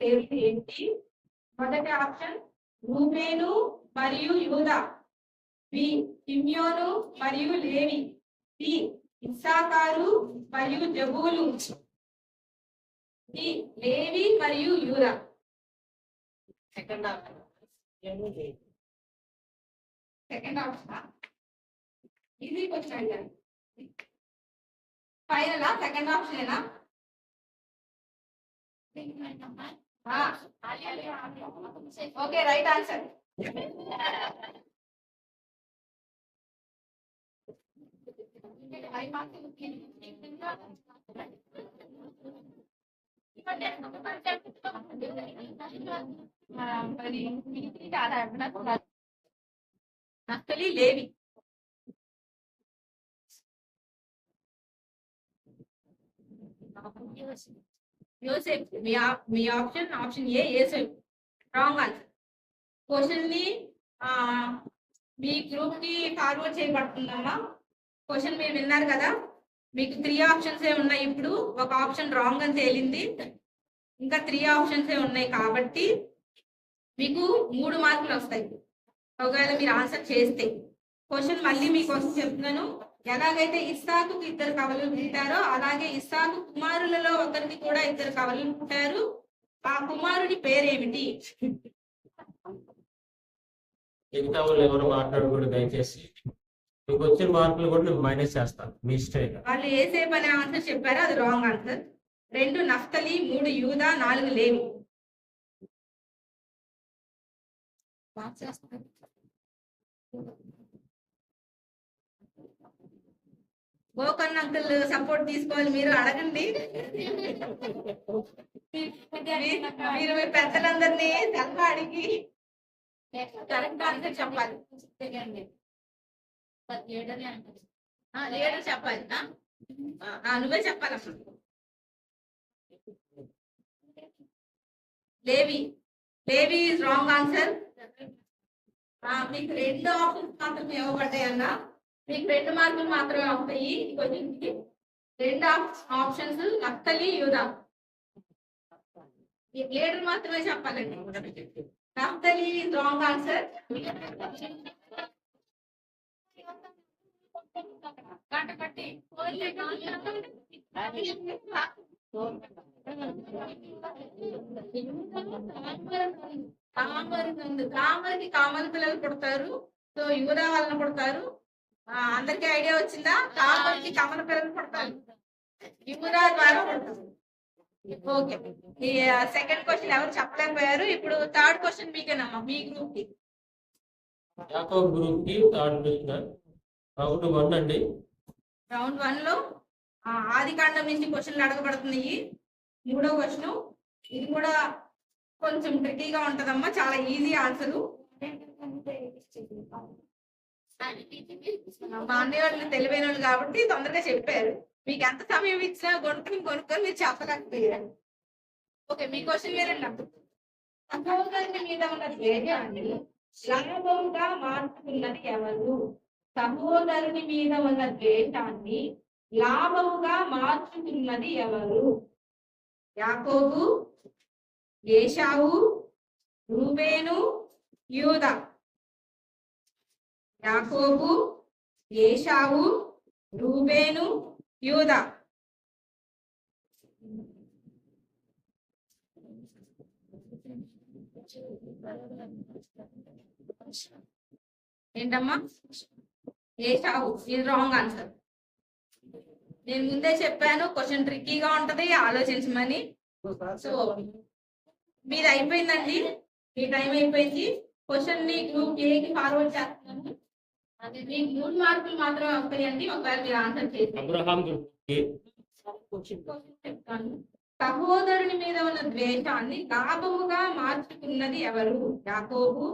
లేవి ఏంటి? మొదటి ఆప్షన్ రూబేను మరియు యూదా, బి షిమ్యోను మరియు లేవి, సి ఇస్సాకారు మరియు జబూలు, డి లేవి మరియు యూదా. సెకండ్ ఆప్షన్ ఇది క్వశ్చన్ అడిగాను. ఫైనల్ సెకండ్ ఆప్షనేనా? Okay, right answer. Naphtali, Levi. యోసేఫ్. మీ ఆప్షన్ ఏ యోసేఫ్. Wrong answer. క్వశ్చన్ ని మీ గ్రూప్ కి ఫార్వర్డ్ చేయబడుతుందమ్మా. క్వశ్చన్ మీరు విన్నారు కదా, మీకు 3 ఆప్షన్స్ ఉన్నాయి. ఇప్పుడు ఒక ఆప్షన్ రాంగ్ అని తేలింది, ఇంకా 3 ఆప్షన్స్ ఉన్నాయి. కాబట్టి మీకు 3 మార్కులు వస్తాయి ఒకవేళ మీరు ఆన్సర్ చేస్తే. క్వశ్చన్ మళ్ళీ మీకోసం చెప్తున్నాను. ఎలాగైతే ఇస్సాకు 2 కవలలు పుట్టారో అలాగే ఇస్సాకు కుమారులలో ఒకరికి కూడా 2 కవలలు పుట్టారు. ఆ కుమారుడి పేరేమిటి? ఎవరు మాట్లాడకూడదు దయచేసి. మీకు వచ్చిన మార్కులు కూడా నేను మైనస్ చేస్తాను, మీ ఇష్టం. వాళ్ళు ఏసేపు అనే ఆన్సర్ చెప్పారు, అది రాంగ్ ఆన్సర్. 2 నఫ్తలి, 3 యూదా, 4 లేవి. గోకర్ణ అంకుల్ సపోర్ట్ తీసుకోవాలి, మీరు అడగండి. మీరు మీ పెద్దలందరినీ సలహా అడిగి కరెక్ట్ ఆన్సర్ చెప్పాలి. లీడర్ చెప్పాలి, నువ్వే చెప్పాలి. లేవి ఈజ్ రాంగ్ ఆన్సర్. మీకు 2 ఆప్షన్స్ మాత్రమే ఇవ్వబడ్డాయి అన్న, మీకు 2 మార్కులు మాత్రమే వస్తాయి. 2 ఆప్షన్స్ నఫ్తలి, యూదా. లీడర్ మాత్రమే చెప్పాలండి. నఫ్తలి ఈజ్ రాంగ్ ఆన్సర్. కామర్కి కామన్ పిల్లలు పుడతారు, సో యూదా వాళ్ళని పుడతారు. అందరికీ ఐడియా వచ్చిందా? కామర్కి కమల పిల్లలు పుడతారు, యూదా ద్వారా పుడతారు. ఓకే, ఈ సెకండ్ క్వశ్చన్ ఎవరు చెప్పలేకపోయారు. ఇప్పుడు థర్డ్ క్వశ్చన్ మీకేనమ్మా, మీ గ్రూప్ కి. యాకోబు గ్రూప్ కి థర్డ్ క్వశ్చన్ రౌండ్ 1 అండి. రౌండ్ 1 లో ఆదికాండం నుంచి క్వశ్చన్లు అడగబడుతున్నాయి. 3వ క్వశ్చన్ ఇది కూడా కొంచెం ట్రికీగా ఉంటదమ్మా, చాలా ఈజీ ఆన్సర్. మా అన్నయ్య వాళ్ళు తెలివైన వాళ్ళు కాబట్టి తొందరగా చెప్పారు. మీకు ఎంత సమయం ఇచ్చినా కొనుక్కొని మీరు చెప్పలేకపోయారు. ఓకే, మీ క్వశ్చన్ వేరండి. సహోదరుని మీద ఉన్న ద్వేషాన్ని లాభంగా మార్చుకున్నది ఎవరు? సహోదరుని మీద ఉన్న ద్వేషాన్ని లాభముగా మార్చుకున్నది ఎవరు? యాకోబు, ఏశావు, రూబేను, యూదా. యాకోబు, ఏశావు, రూబేను, యూదా. ఏంటమ్మా? ఏశావు ఇది రాంగ్ ఆన్సర్. నేను ముందే చెప్పాను క్వశ్చన్ ట్రిక్కీగా ఉంటది, ఆలోచించమని. సో మీది అయిపోయిందండి, మీ టైం అయిపోయింది. క్వశ్చన్ ని గ్రూప్ ఏకి ఫార్వర్డ్ చేస్తున్నాను. మీకు 3 మార్కులు మాత్రమే వస్తాయండి ఒకవేళ మీరు ఆన్సర్ చేస్తే. చెప్తాను. సహోదరుని మీద ఉన్న ద్వేషాన్ని లాభముగా మార్చుకున్నది ఎవరు? యాకోబు,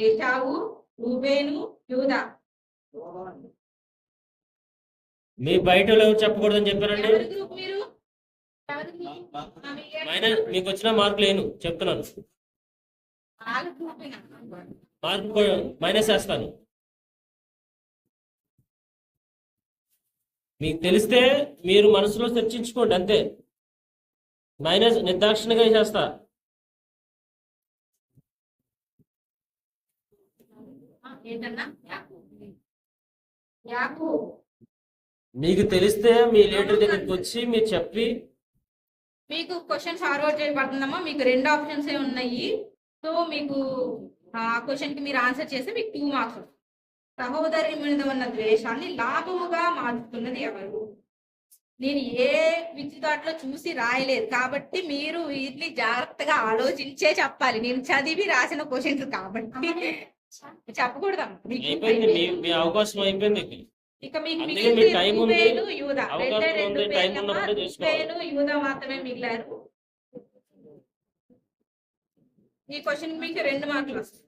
ఏశావు, రూబేను, యూదా. మీ బయట చెప్పకూడదని చెప్పారండి. మీరు మీకు వచ్చిన మార్కులు ఏను చెప్తున్నాను, మార్కు మైనస్ చేస్తాను. మీకు తెలిస్తే మీరు మనసులో చర్చించుకోండి, అంతే. మైనస్ నిర్దాక్షిణ్యంగా చేస్తా. ఏంటన్నా యాకు మీకు తెలిస్తే మీ లీడర్ దగ్గరికి వచ్చి మీరు చెప్పి మీకు క్వశ్చన్ ఫార్వర్డ్ చేయబడుతుందమ్మా. మీకు 2 ఆప్షన్స్ ఉన్నాయి. సో మీకు ఆ క్వశ్చన్ కి మీరు ఆన్సర్ చేస్తే మీకు 2 మార్క్స్. సహోదరి మీద ఉన్న ద్వేషాన్ని లాభముగా మార్చుతున్నది ఎవరు? నేను ఏ విద్యుదాట్లో చూసి రాయలేదు కాబట్టి మీరు వీటిని జాగ్రత్తగా ఆలోచించే చెప్పాలి. నేను చదివి రాసిన క్వశ్చన్స్ కాబట్టి చెప్పకూడదమ్మా. అయిపోయింది, మీ అవకాశం అయిపోయింది. ఇక మీకు అందుకే మీకు మిగిలింది టైం ఉంది, రూబేను, యూదా. అవకాశం రెండే ఉంది, 2 టైం పేర్లమ్మా. ఉన్నప్పుడే చేసుకోవాలి. రూబేను, యూదా మాత్రమే మిగిలారు. ఈ క్వశ్చన్ మీకు 2 మార్కులు వస్తాయి.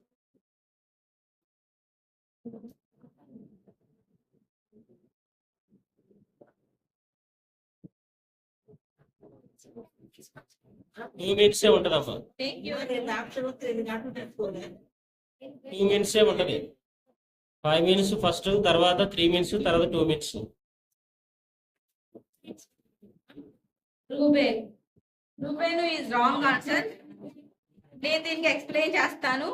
టూ మినిట్స్ ఉంటదమ్మా. Thank you. 2 మినిట్స్ ఉంటది. 5 మినిట్స్ ఫస్ట్, తర్వాత 3 మినిట్స్, తర్వాత 2 మినిట్స్. రూబేను ఈజ్ రాంగ్ ఆన్సర్. నేను దీనికి ఎక్స్ప్లెయిన్ చేస్తాను.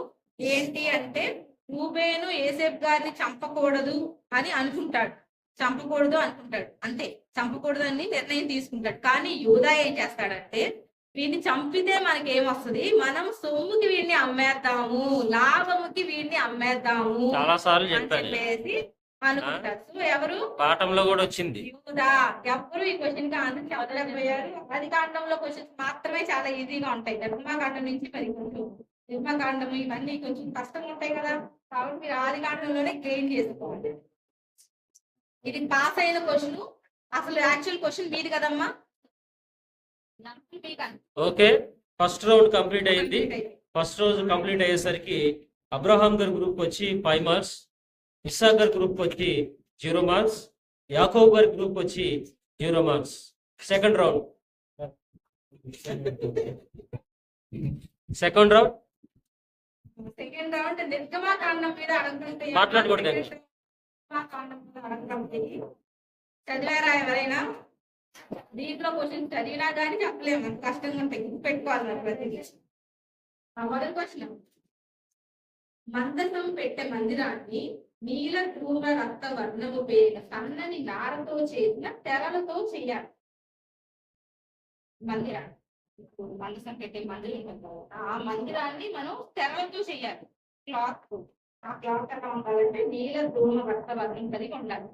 ఏంటి అంటే రూబేను యేసేపు గారిని చంపకూడదు అని అనుకుంటాడు. అంతే, చంపకూడదు అని నిర్ణయం తీసుకుంటాడు. కానీ యూదా ఏం చేస్తాడంటే వీడిని చంపితే మనకి ఏమొస్తుంది, మనం సొమ్ముకి వీడిని అమ్మేద్దాము, లాభముకి వీడిని అమ్మేద్దాము చాలా సార్లు అని చెప్పాను, చెప్పేసి అనుకుంటారు. సో ఎవరు? పాఠంలో కూడా వచ్చింది. యూదా. ఎవరు ఈ క్వశ్చన్ కి ఆన్సర్ చెప్పలేకపోయారు. ఆది కాండంలో క్వశ్చన్స్ మాత్రమే చాలా ఈజీగా ఉంటాయి. నిర్మాకాండం నుంచి మరి కొంచెం నిర్మాకాండం ఇవన్నీ కొంచెం కష్టంగా ఉంటాయి కదా. కాబట్టి మీరు ఆది కాండంలోనే గెయిన్ చేసుకోవాలి. ఇది పాస్ అయిన క్వశ్చన్. అసలు యాక్చువల్ క్వశ్చన్ మీది కదమ్మా. ఓకే, ఫస్ట్ రౌండ్ కంప్లీట్ అయింది. ఫస్ట్ రోజు కంప్లీట్ అయ్యేసరికి అబ్రహాం గారి గ్రూప్ వచ్చి 5 మార్క్స్, ఇస్సాక్ గారి గ్రూప్ వచ్చి 0 మార్క్స్, యాకోబ్ గారి గ్రూప్ వచ్చి 0 marks. Second round second round నిర్గమాకాండం మీద అడగండి. మాట్లాడకూడదు. నిర్గమాకాండం మీద అడగండి. చదివారా ఎవరైనా? దీంట్లో క్వశ్చన్ చదివినా కానీ చెప్పలేము, మనకు కష్టంగా ఉంటాయి, పెట్టుకోవాలి మరి ప్రతిదీ. మొదటి క్వశ్చన్, మందసం పెట్టే మందిరాన్ని నీల ధూమ రక్త వర్ణము పేరిన సన్నని నారతో చేసిన తెరలతో చేయాలి. మందిరాన్ని, మందసం పెట్టే మందిరం, ఆ మందిరాన్ని మనం తెరలతో చేయాలి. క్లాత్, ఆ క్లాత్ ఎలా ఉండాలంటే నీల ధూమ రక్త వర్ణం కలిగి ఉండాలి.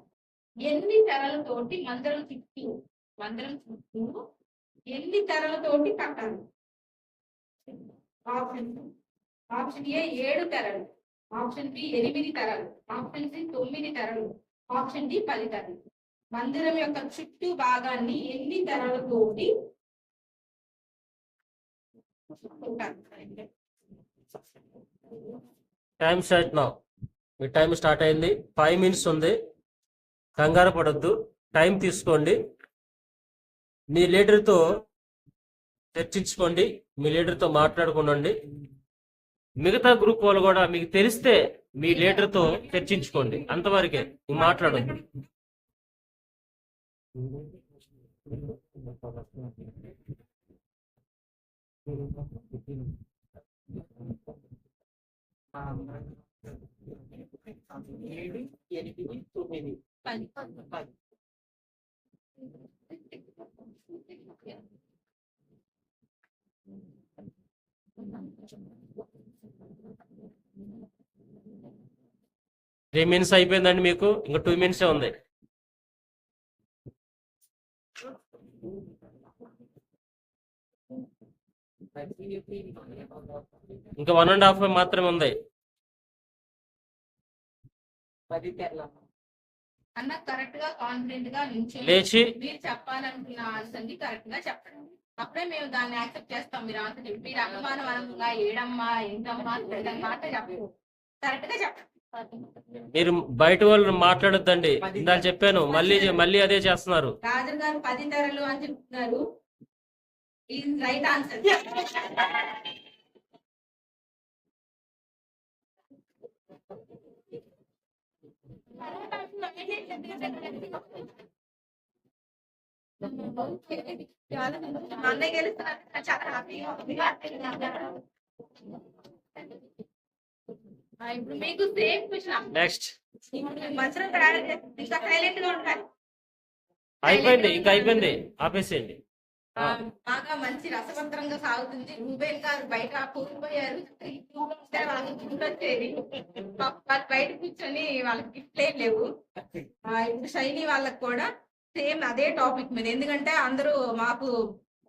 ఎన్ని తెరలతోటి మందిరం చుట్టూ ఎన్ని తెరలతోటి కట్టాలి? ఆప్షన్ ఏ 7 తెరలు, ఆప్షన్ బి 8 తెరలు, ఆప్షన్ సి 9 తెరలు, ఆప్షన్ డి 10 తెరలు. మందిరం యొక్క చుట్టూ భాగాన్ని ఎన్ని తెరలతోటి టైం స్టార్ట్ నౌ. మీ టైం స్టార్ట్ అయింది. 5 మినిట్స్ ఉంది. కంగారు పడొద్దు, టైం తీసుకోండి. మీ లీడర్తో చర్చించుకోండి, మీ లీడర్తో మాట్లాడుకోండి. మిగతా గ్రూప్ వాళ్ళు కూడా మీకు తెలిస్తే మీ లీడర్తో చర్చించుకోండి, అంతవరకే మాట్లాడొద్దు. త్రీ మినిట్స్ అయిపోయిందండి, మీకు ఇంకా 2 మినిట్సే ఉంది. ఇంకా 1.5 మాత్రమే ఉంది. అన్న కరెక్ట్ గా కాన్ఫిడెంట్ గా లేచి మీరు చెప్పాలనుకున్న ఆన్సర్ ని కరెక్ట్ గా చెప్పండి. అప్పుడే మేము దాన్ని యాక్సెప్ట్ చేస్తాం. మీరు ఆన్సర్ చెప్పి మీరు అనుమానం అనగా ఏడమ్మా ఏంటమ్మా మాట చెప్పు, కరెక్ట్ గా చెప్పండి. మీరు బయట వాళ్ళు మాట్లాడొద్దండి. ఇందాక చెప్పాను, మళ్ళీ అదే చేస్తున్నారు. రాజు గారు 10 తెరలు అని చెప్తున్నారు. Is right answer. అన్నయ్య గెలుస్తున్నారు, చాలా హ్యాపీగా ఉంది. ఇప్పుడు మీకు సేమ్ క్వశ్చన్. నెక్స్ట్ మంత్రం ఇంకా సైలెంట్ గా ఉండాలి. అయిపోయింది, ఇంకా అయిపోయింది, ఆపేసేయండి. బాగా మంచి రసవత్తరంగా సాగుతుంది. రూబేల్ గారు బయట కూలిపోయారు. వచ్చేది వాళ్ళు బయట కూర్చొని వాళ్ళకి గిఫ్ట్ ఏం లేవు. ఇప్పుడు షైనీ వాళ్ళకి కూడా సేమ్ అదే టాపిక్ మీద, ఎందుకంటే అందరూ మాకు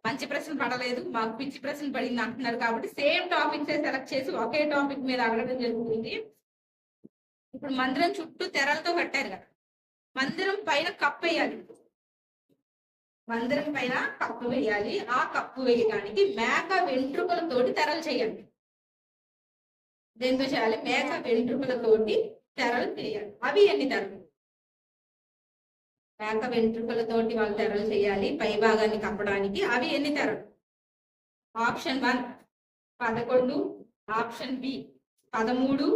మంచి ప్రశ్న పడలేదు, మాకు పిచ్చి ప్రశ్న పడింది అంటున్నారు కాబట్టి సేమ్ టాపిక్స్ సెలెక్ట్ చేసి ఒకే టాపిక్ మీద అడగడం జరుగుతుంది. ఇప్పుడు మందిరం చుట్టూ తెరలతో కట్టారు కదా, మందిరం పైన కప్పు వేయాలి. మందిరం పైన కప్పు వేయాలి. ఆ కప్పు వేయడానికి మేక వెంట్రుకలతోటి తెరలు చేయాలి. దేంతో చేయాలి? మేక వెంట్రుకలతోటి తెరలు చేయాలి. అవి ఎన్ని తెరలు? మేక వెంట్రుకలతోటి వాళ్ళు తెరలు చేయాలి పై భాగాన్ని కప్పడానికి. అవి ఎన్ని తెరలు? Option 1 11, option B 13,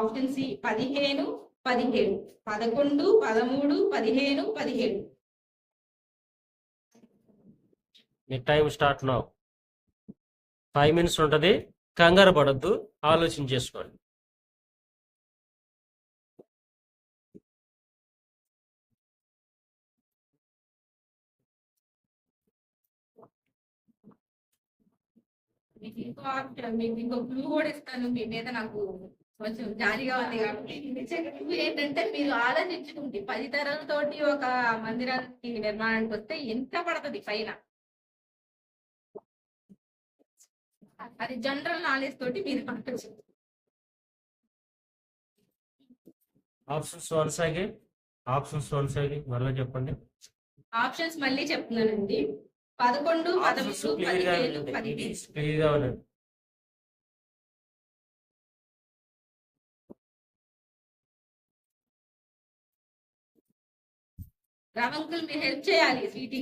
option C 15, 17. 11, 13, 15, 17. మీ టైం స్టార్ట్ నౌ. 5 minutes ఉంటుంది, కంగారు పడద్దు, ఆలోచన చేసుకోండి. మీకు ఇంకో ఆప్షన్, మీకు ఇంకో క్లూ కూడా ఇస్తాను. మీ మీద నాకు కొంచెం జాలిగా ఉంది కాబట్టి క్లూ ఏంటంటే, మీరు ఆలోచించుకుంటే 10 తరాలతోటి ఒక మందిరానికి నిర్మాణానికి వస్తే ఎంత పడుతుంది పైన? అది జనరల్ నాలెడ్జ్ తోటి మీరు పట్టచ్చు. ఆప్షన్స్ వన్స్ మళ్ళీ చెప్పండి. ఆప్షన్స్ మళ్ళీ చెప్తున్నానండి. 11, 13, 15, 17. క్లియర్గా ఉండండి. రామంకుల్ మీరు హెల్ప్ చేయాలి స్వీటీ.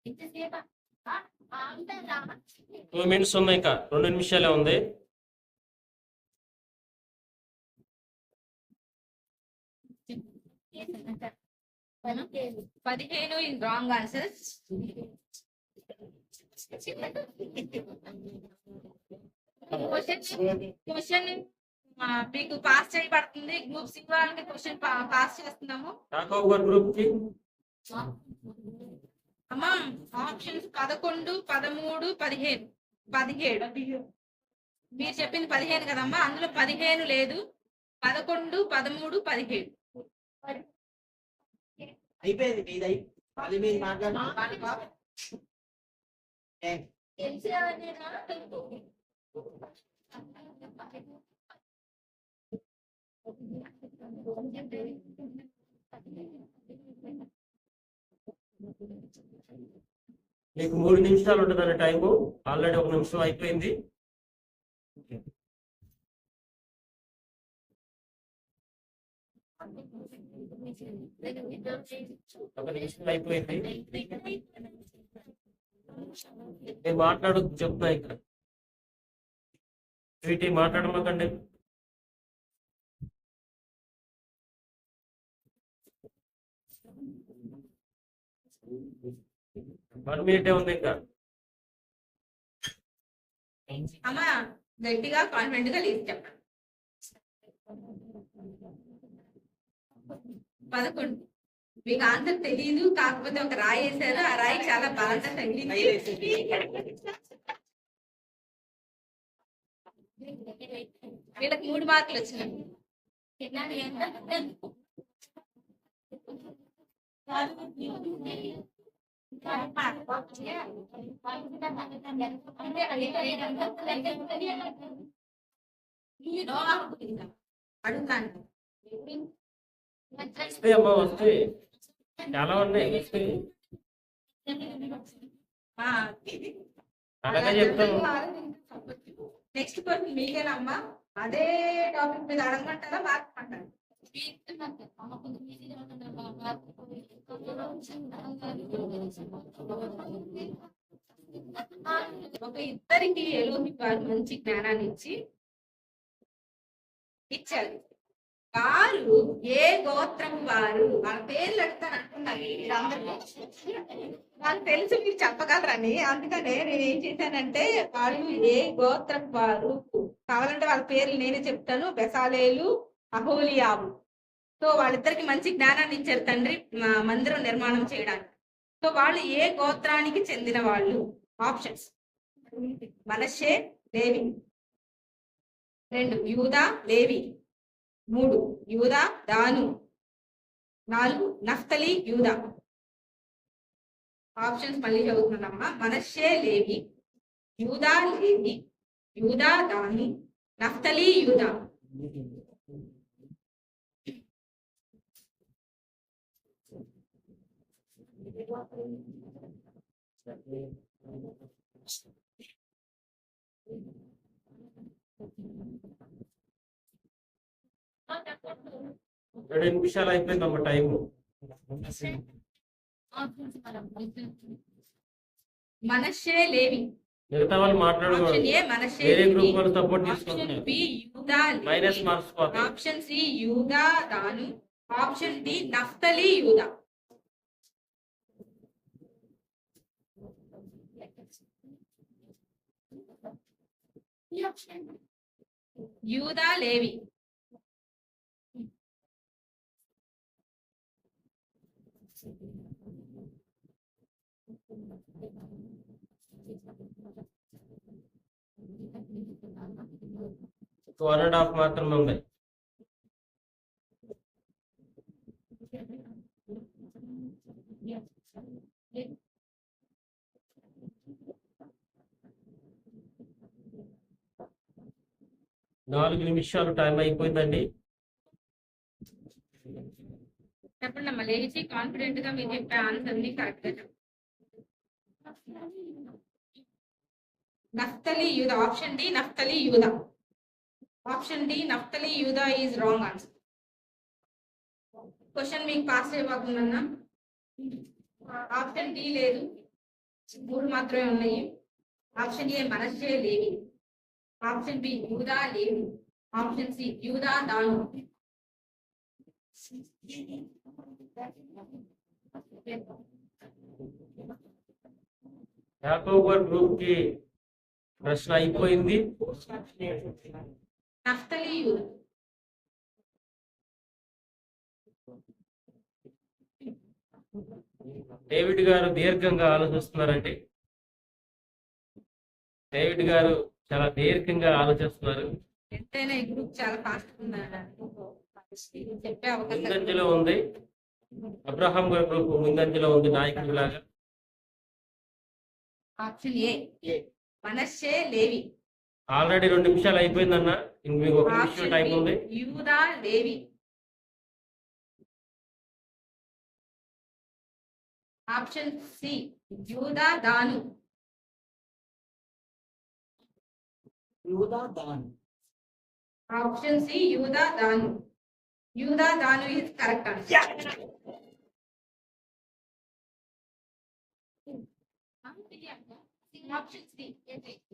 ఇంతసేపా 2 minutes ఉన్నాయి, ఇంకా 2 నిమిషాలే ఉంది. పదిహేను ఇస్ రాంగ్ ఆన్సర్. క్వశ్చన్ మీకు పాస్ చేయబడుతుంది. గ్రూప్ సి వాళ్ళకి క్వశ్చన్ పాస్ చేస్తున్నాము. గ్రూప్ కి అమ్మా ఆప్షన్స్ 11, 13, 15, 17. మీరు చెప్పింది 15 కదమ్మా, అందులో 15 లేదు. 11, 13, 17 అయిపోయింది. మీకు 3 నిమిషాలు ఉంటుందన్న టైము. ఆల్రెడీ 1 నిమిషం అయిపోయింది. అయిపోయింది. నేను మాట్లాడు చెప్తున్నా, ఇక్కడ వీటి మాట్లాడమాకండి. వన్ మినిటే ఉంది ఇంకా. అమ్మా గట్టిగా కాన్ఫిడెంట్ గా లేదు చెప్పండి. 11. మీకు ఆన్సర్ తెలియదు, కాకపోతే ఒక రాయి వేశారు. ఆ రాయి చాలా బాగా తగిలింది. వీళ్ళకి 3 మార్కులు వచ్చినాయి. అడుగుతాను. అమ్మా వస్తే చాలా ఉన్నాయి. అలాగే చెప్తాను. నెక్స్ట్ క్వశ్చన్ మీకేనమ్మా. అదే టాపిక్ మీద అడగమంటారా మార్చమంటారా? ఒక ఇద్దరికి ఎలోహి వారు మంచి జ్ఞానాన్ని ఇచ్చారు. వారు ఏ గోత్రం వారు, వాళ్ళ పేర్లు అడుగుతాను అంటున్నారు వాళ్ళకి తెలుసు, మీరు చెప్పగలరని. అందుకనే నేను ఏం చేశానంటే వాళ్ళు ఏ గోత్రం వారు కావాలంటే వాళ్ళ పేర్లు నేనే చెప్తాను. బెసాలేలు, అహోలియాబు. సో వాళ్ళిద్దరికి మంచి జ్ఞానాన్ని ఇచ్చారు తండ్రి మందిరం నిర్మాణం చేయడానికి. సో వాళ్ళు ఏ గోత్రానికి చెందిన వాళ్ళు? ఆప్షన్స్: మనష్షే, లేవి. 2 యూదా, లేవి. 3 యూదా, దాను. 4 నఫ్తలి, యూదా. ఆప్షన్స్ మళ్ళీ చదువుతున్నామ్మా. మనష్షే, లేవి. యూదా, లేవి. యూదా, దాను. నఫ్తలి, యూదా. రెండు నిమిషాలు అయిపోయిందమ్మ టైం. మనష్షే, లేవి. మిగతా వాళ్ళు మాట్లాడుకోవాలి. ఆప్షన్ ఏ మనష్షే, వేరే లేవి. గ్రూప్ వాళ్ళు సపోర్ట్ ఆప్షన్ చేసుకుంటున్నారు. బి యూదా, మైనస్ లేవి. మార్క్స్ పోతాయి. ఆప్షన్ సి యూదా, దాను. ఆప్షన్ డి నఫ్తలి, యూదా. యూదా, లేవి. సో 1.5 మాత్రమే ఉన్నాయి. నాలుగు నిమిషాలు టైం అయిపోయిందండి. చెప్పండి అమ్మా, లేచి కాన్ఫిడెంట్ గా మీరు చెప్పే ఆన్సర్ ని కరెక్ట్ గా చెప్పండి. నఫ్తలి, యూదా. ఆప్షన్ డి నఫ్తలి, యూదా. ఆప్షన్ డి నఫ్తలి, యూదా ఈజ్ రాంగ్ ఆన్సర్. క్వశ్చన్ మీకు పాస్ చేయబోతున్నా. ఆప్షన్ డి లేదు, 3 మాత్రమే ఉన్నాయి. ఆప్షన్ ఏ మనష్షే, లేవి. ఆప్షన్ బి యూదా, లేవి. ఆప్షన్ సి యూదా, దాను. యాకోబు గ్రూప్ కి ప్రశ్న అయిపోయింది. నఫ్తలి, యూదా. డేవిడ్ గారు దీర్ఘంగా ఆలోచిస్తున్నారండి. డేవిడ్ గారు చాలా దీర్ఘంగా ఆలోచిస్తున్నారు. ఎంతైనా ఈ గ్రూప్ చాలా ఫాస్ట్ చెప్పే అవకాశం ముందంజలో ఉంది. అబ్రహాం గారి గ్రూప్ ముందంజలో ఉంది నాయకుడి లాగా. ఆప్షన్ ఏ మనష్షే, లేవి. ఆల్రెడీ 2 నిమిషాలు అయిపోయిందన్న. మీకు 1 నిమిషం టైం ఉంది. యూదా, లేవి. ఆప్షన్ సి యూదా, దాను. యూదా, దాను. ఆప్షన్ సి యూదా, దాను. యూదా, దాను ఇస్ కరెక్ట్ ఆన్సర్.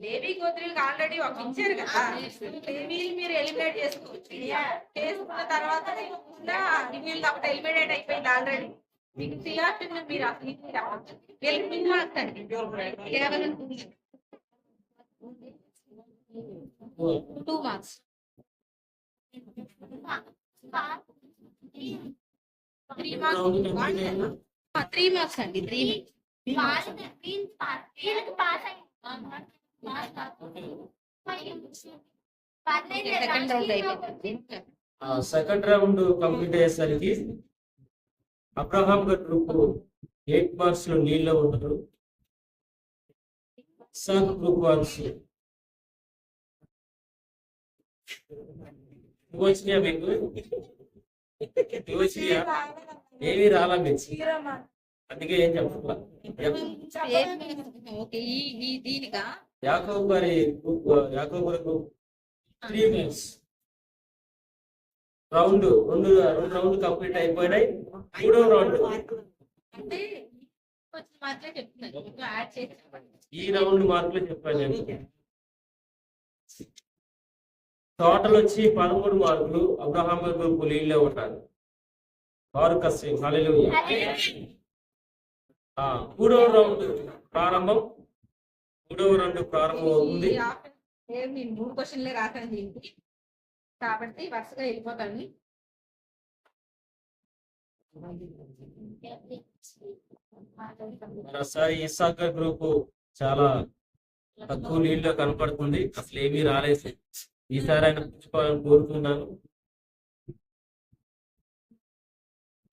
లేవి గోత్రులకు ఆల్రెడీ ఒక ఇచ్చారు కదా, లేవీలు మీరు ఎలిమినేట్ చేసుకోవచ్చు. చేసుకున్న తర్వాత వీళ్ళు ఒకటి ఎలిమినేట్ అయిపోయింది ఆల్రెడీ. మీకు సిఆర్టీ మీరు అసలు వీళ్ళకి మార్క్స్ అండి కేవలం 2 మార్క్స్. 3 మార్క్స్ అండి. 3 సెకండ్ రౌండ్ అయిపోయింది. సెకండ్ రౌండ్ కంప్లీట్ అయ్యేసరికి అబ్రహాం గారి గ్రూప్ 8 మార్క్స్ లో నీళ్ళలో ఉంటారు. ఇస్సాకు గ్రూప్ మార్క్స్ వచ్చినాయా మీకు? వచ్చినాయా? ఏమీ రాలా మీకు, అందుకే ఏం చెప్పాల. దీనిగా యాకోబు గారి గ్రూప్ 3 మార్క్స్. రెండు రౌండ్ కంప్లీట్ అయిపోయినాయి. 3వ రౌండ్ అంటే కొంచెం మాత్రమే చెప్తున్నాను, ఇంకా యాడ్ చేసి చెప్పండి. ఈ రౌండ్ మార్కులు చెప్పాను నేను. టోటల్ వచ్చి 13 మార్కులు అబ్రహాం గ్రూప్ లీడ్ లో ఉంటారు. వారు కసి హల్లెలూయా. మూడవ రౌండ్ ప్రారంభం. మూడవ రౌండ్ ప్రారంభం అవుతుంది. నేను 3 క్వశ్చన్లే రాకండి కాబట్టి వరుసగా వెళ్ళిపోతాను. మరోసారి ఇస్సాకర్ గ్రూప్ చాలా తక్కువ లీడ్ లో కనపడుతుంది, అసలు ఏమీ రాలేదు. ఈసారి ఆయన పుచ్చుకోవాలని కోరుతున్నాను.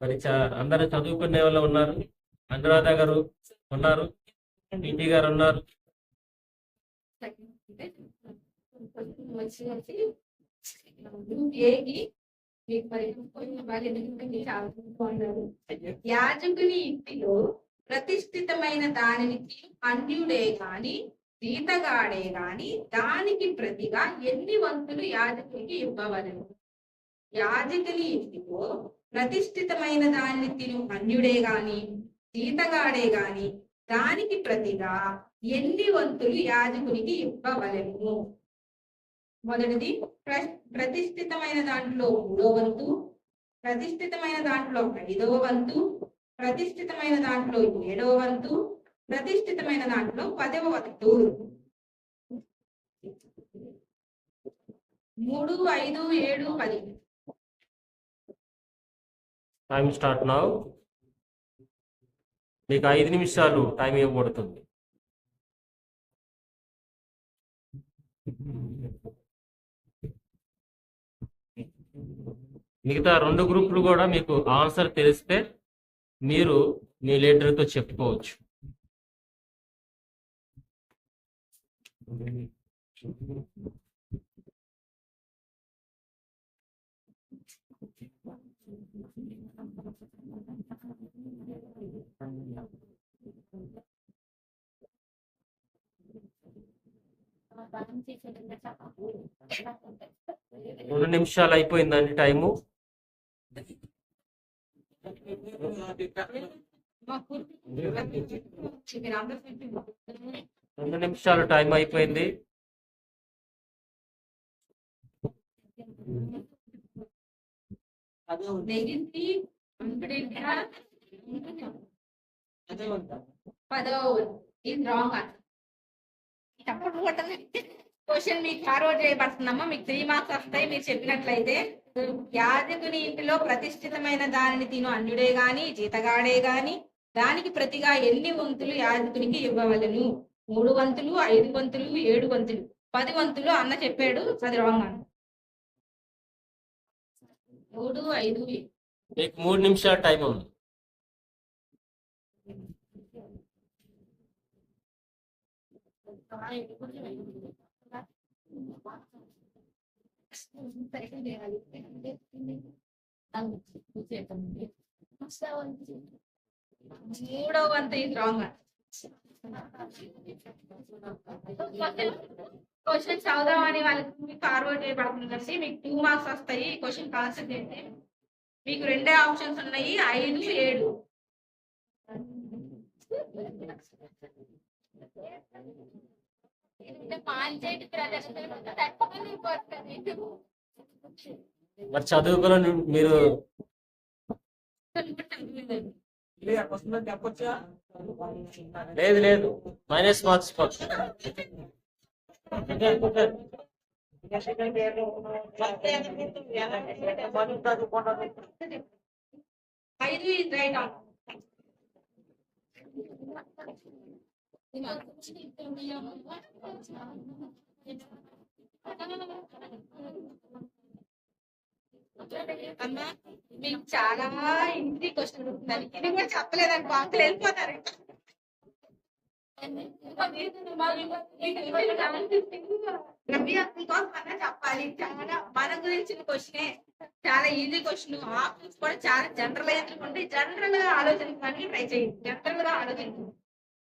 మరి అందరూ చదువుకునే వాళ్ళు ఉన్నారు. అనురాధ గారు ఉన్నారు, ఇంటి గారు ఉన్నారు. యాజకుని ఇంటిలో ప్రతిష్ఠితమైన దానిని అన్యుడే గాని జీతగాడే గాని దానికి ప్రతిగా ఎన్ని వంతులు యాజకునికి ఇవ్వవలెను. యాజకుని ఇంటిలో ప్రతిష్ఠితమైన దానిని తిను అన్యుడే గాని జీతగాడే గాని దానికి ప్రతిగా ఎన్ని వంతులు యాజకునికి ఇవ్వవలెను. మొదటిది ప్రతిష్ఠితమైన దాంట్లో 3వ వంతు, ప్రతిష్ఠితమైన దాంట్లో 5వ వంతు, ప్రతిష్ఠితమైన దాంట్లో 7వ వంతు, ప్రతిష్ఠితమైన దాంట్లో 10వ వంతు. 3, 5, 7, 10. Time start now. మీకు 5 నిమిషాలు టైం ఇవ్వబడుతుంది. మిగతా 2 గ్రూపులు కూడా మీకు ఆన్సర్ తెలిస్తే మీరు మీ లీడర్తో చెప్పుకోవచ్చు. రెండు నిమిషాలు అయిపోయిందండి టైము. రెండు నిమిషాలు టైం అయిపోయింది. క్వశ్చన్ మీకు ఫార్వర్డ్ చేయబడుతుందమ్మా, మీకు 3 మార్క్స్ వస్తాయి మీరు చెప్పినట్లయితే. యాజకుని ఇంటిలో ప్రతిష్ఠితమైన దానిని తిను అన్యుడే గాని జీతగాడే గాని దానికి ప్రతిగా ఎన్ని వంతులు యాజకునికి ఇవ్వవలను. 3 వంతులు, 5 వంతులు, 7 వంతులు, 10 వంతులు అన్న చెప్పాడు, అది రాంగ్ అన్న. 3, 5. మీకు 3 నిమిషాలు టైం ఉంది. మూడవ వంతు ఇది రాంగ్. క్వశ్చన్ చదువుదామని వాళ్ళకి మీకు ఫార్వర్డ్ చేయబడుతుందండి, మీకు 2 మార్క్స్ వస్తాయి. క్వశ్చన్ కాన్సెప్ట్ ఏంటి, మీకు 2 ఆప్షన్స్ ఉన్నాయి, 5, 7. మరి చదువుకుని మీరు లేదు లేదు minus marks 5 is right on. అమ్మా మీకు చాలా ఈజీ క్వశ్చన్ ఉంటుందని ఇది కూడా చెప్పలేదని బాగా వెళ్ళిపోతారు. చెప్పాలి, చాలా మన గురించిన క్వశ్చనే, చాలా ఈజీ క్వశ్చన్. ఆప్షన్స్ కూడా చాలా జనరల్ ఉంటే జనరల్ గా ఆలోచించడానికి ట్రై చేయండి. జనరల్ గా ఆలోచించండి.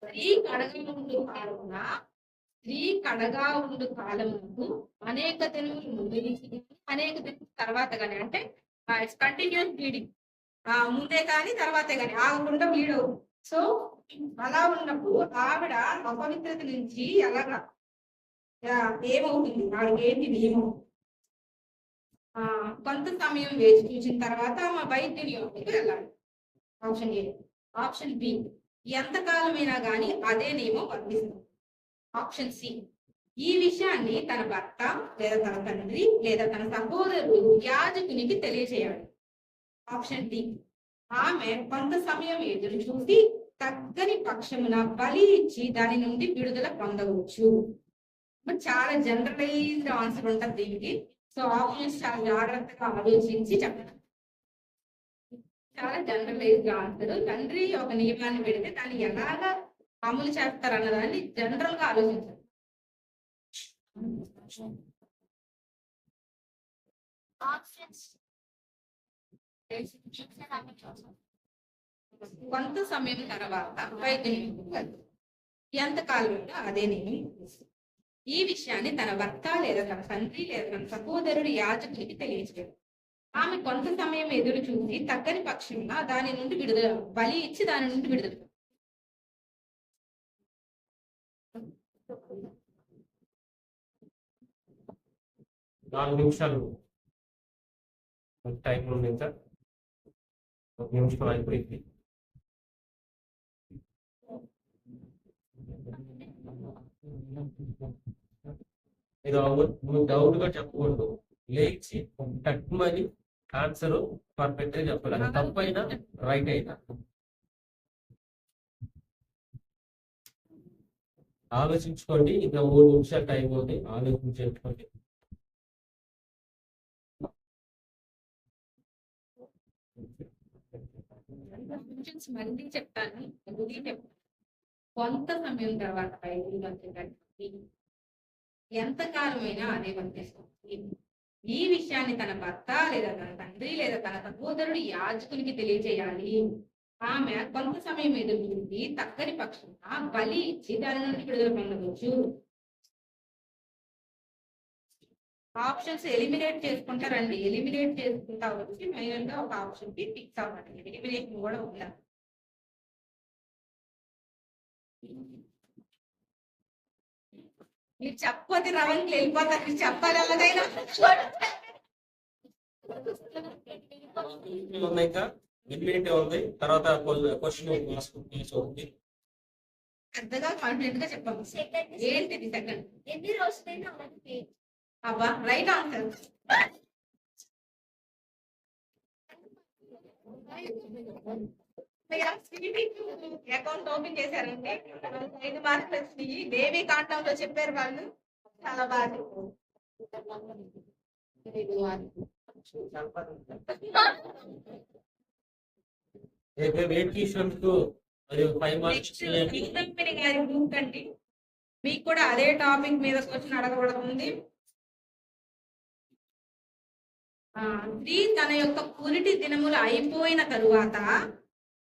స్త్రీ కడగా ఉండు కాలము అనేక తెలుగులు ముందు నుంచి అనేక తెలుగు తర్వాత కానీ అంటే ఇట్స్ కంటిన్యూస్ బ్లీడింగ్. ముందే కానీ తర్వాతే కానీ ఆగకుండా బ్లీడ్ అవుతుంది. సో అలా ఉన్నప్పుడు ఆవిడ అపవిత్రత నుంచి ఎలాగా ఏమవుతుంది, ఆవిడకి ఏంటి నియమం? కొంత సమయం వేచి చూసిన తర్వాత ఆమె వైద్యుని యొక్కకు వెళ్ళాలి. Option A. ఆప్షన్ బి, ఎంతకాలమైనా కానీ అదే నియమం వర్తిస్తుంది. ఆప్షన్ సి, ఈ విషయాన్ని తన భర్త లేదా తన తండ్రి లేదా తన సహోదరుడు యాజకునికి తెలియజేయాలి. ఆప్షన్ డి, ఆమె కొంత సమయం ఎదురు చూసి తగ్గని పక్షమున బలి ఇచ్చి దాని నుండి విడుదల పొందవచ్చు. చాలా జనరలైజ్డ్ ఆన్సర్ ఉంటుంది దీనికి. సో ఆప్షన్స్ చాలా జాగ్రత్తగా ఆలోచించి చెప్పండి. చాలా జనరలైజ్డ్ ఆన్సర్. తండ్రి ఒక నియమాన్ని పెడితే దాన్ని ఎలాగా అమలు చేస్తారు అన్నదాన్ని జనరల్ గా ఆలోచించాలి. కొంత సమయం తర్వాత ఎంతకాలం అదే నియమం. ఈ విషయాన్ని తన భర్త లేదా తన తండ్రి లేదా తన సహోదరుడు యాజకునికి తెలియజేయాలి. ఆమె కొంత సమయం ఎదురు చూసి తగ్గని పక్షంగా దాని నుండి విడుదల బలి ఇచ్చి దాని నుండి విడుదల. 4 నిమిషాలు టైం ఉంది సార్. 1 నిమిషం అయిపోయింది. నువ్వు డౌట్ గా చెప్పకూడదు, లేచి టక్మని ఆన్సర్ పర్ఫెక్ట్ గా చెప్పాలి. తప్పైనా రైట్ అయినా ఆలోచించుకోండి. ఇంకా 3 నిమిషాలు టైం ఉంది, ఆలోచించుకోండి. మళ్ళీ చెప్తాను. కొంత సమయం తర్వాత ఎంతకాలమైనా అదే వర్తిస్తుంది. ఈ విషయాన్ని తన భర్త లేదా తన తండ్రి లేదా తన సహోదరుడు యాజకునికి తెలియజేయాలి. ఆమె కొంత సమయం ఎదురు చూసి తగ్గని పక్షంగా బలి ఇచ్చి దాని నుండి విడుదల పొందవచ్చు. ఆప్షన్స్ ఎలిమినేట్ చేసుకుంటారండి. ఎలిమినేట్ చేసుకుంటా వచ్చి మెయిన్ గా ఒక ఆప్షన్ కి ఫిక్స్ అవ్వండి. ఎలిమినేషన్ కూడా ఉండాలి. మీరు చెప్పకపోతే రవంకి వెళ్ళిపోతారు. మీరు చెప్పాలి ఎలాగైనా. తర్వాత క్వశ్చన్ పెద్దగా కాన్ఫిడెంట్ గా చెప్పాము. ఏంటిది సెకండ్? అబ్బా రైట్ ఆన్సర్. అకౌంట్ ఓపెన్ చేశారంటే 5 మార్కులు వచ్చినాయి. దేవి కాంటంలో చెప్పారు వాళ్ళు. చాలా బాగా గ్రూప్ అండి. మీకు కూడా అదే టాపిక్ మీద క్వశ్చన్ అడగబడుతుంది. స్త్రీ తన యొక్క పురిటి దినములు అయిపోయిన తరువాత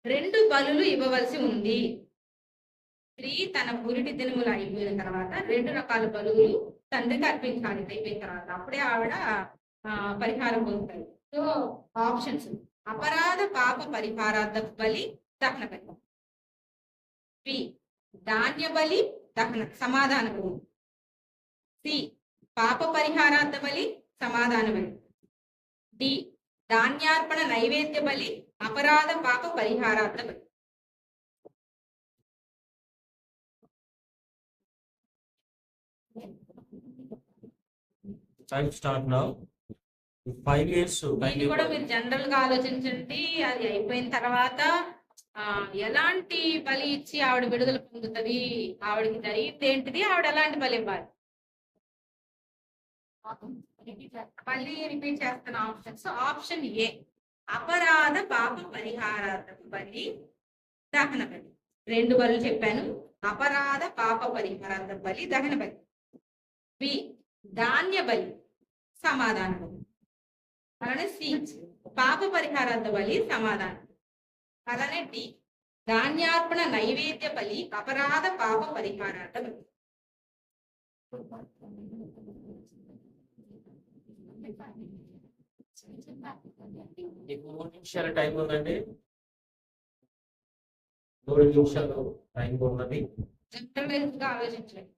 2 బలులు ఇవ్వవలసి ఉంది. స్త్రీ తన పురిటి దినములు అయిపోయిన తర్వాత 2 రకాల బలులు తండ్రికి అర్పించాలి. అయిపోయిన తర్వాత అప్పుడే ఆవిడ పరిహారం పొందుతారు. సో ఆప్షన్స్: అపరాధ పాప పరిహారార్థ బలి, దహన బలి. బి, ధాన్య బలి, దహన సమాధాన బలి. సి, పాప పరిహారార్థ బలి, సమాధాన బలి. డి, ధాన్యార్పణ నైవేద్య బలి, అపరాధ పాప పరిహారార్థ బలి. Time start now. 5 minutes. ఇది కూడా మీరు జనరల్ గా ఆలోచించండి. అది అయిపోయిన తర్వాత ఎలాంటి బలి ఇచ్చి ఆవిడ విడుదల పొందుతుంది, ఆవిడకి జరిగింది ఏంటిది, ఆవిడ ఎలాంటి బలి ఇవ్వాలి. మళ్ళీ రిపీట్ చేస్తున్న ఆప్షన్స్. ఆప్షన్ ఏ, అపరాధ పాప పరిహారార్థ బలి, దహన బలి. 2 బలులు చెప్పాను. అపరాధ పాప పరిహారార్థ బలి, దహన బలి. బి, ధాన్య బలి, సమాధాన బలి. అలానే సి, పాప పరిహారార్థ బలి, సమాధానం. అలానే డి, ధాన్యార్పణ నైవేద్య బలి, అపరాధ పాప పరిహారార్థ బలి. మీకు 3 నిమిషాల టైం ఉందండి. 3 నిమిషాలు టైం ఉన్నది. జనరల్ గా ఆలోచించండి.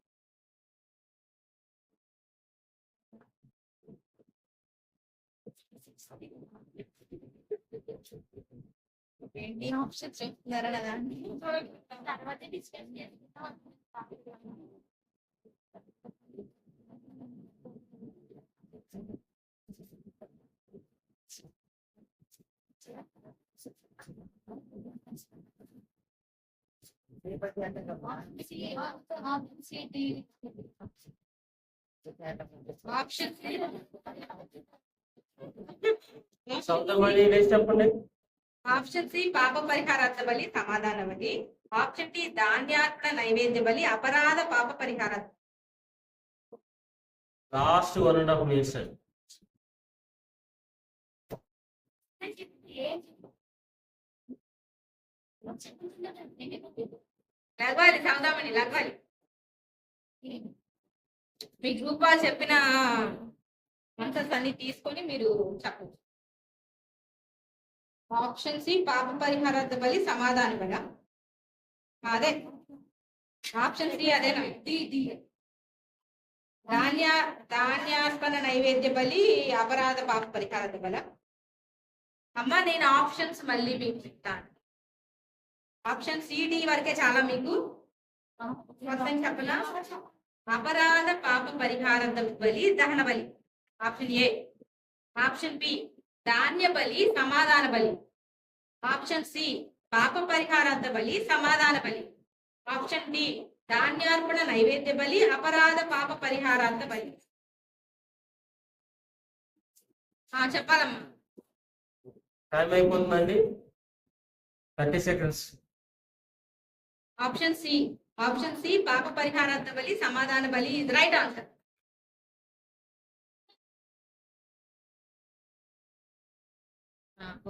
ఏంటి ఆప్షన్స్ చెప్తున్నారా దాన్ని తర్వాత డిస్కస్ చేస్తాం. ఆప్షన్ శబ్దమని లేచి చెప్పండి. ఆప్షన్ సి పాప పరిహారార్థ బలి సమాధాన బలి. ఆప్షన్ డి ధాన్యార్పణ నైవేద్య బలి అపరాధ పాప పరిహారార్థ. లాస్ట్ 1.5 minutes అండి. లగవాలి సౌదామణి లగవాలి. మీ గ్రూప్ వాళ్ళు చెప్పిన ఆన్సర్స్ అన్ని తీసుకొని మీరు చెప్పండి. ఆప్షన్ సి పాప పరిహారార్థ బలి సమాధాన బల. అదే ఆప్షన్ సి అదేనా? ధాన్యార్పణ నైవేద్య బలి అపరాధ పాప పరిహారార్థ బల. అమ్మ నేను ఆప్షన్స్ మళ్ళీ మీకు చెప్తాను. ఆప్షన్ సి డి వరకే చాలా మీకు మొత్తం చెప్పనా? అపరాధ పాప పరిహారార్థ బలి దహన బలి ఆప్షన్ ఏ. ఆప్షన్ బి ధాన్య బలి సమాధాన బలి. ఆప్షన్ సి పాప పరిహారార్థ బలి సమాధాన బలి. ఆప్షన్ డి ధాన్యార్పణ నైవేద్య బలి అపరాధ పాప పరిహారార్థ బలి. చెప్పాలమ్మా. టైం అయిపోతుందండి. 30 seconds. ఆప్షన్ సి పాప పరిహారార్థ బలి సమాధాన బలి ఇది రైట్ ఆన్సర్.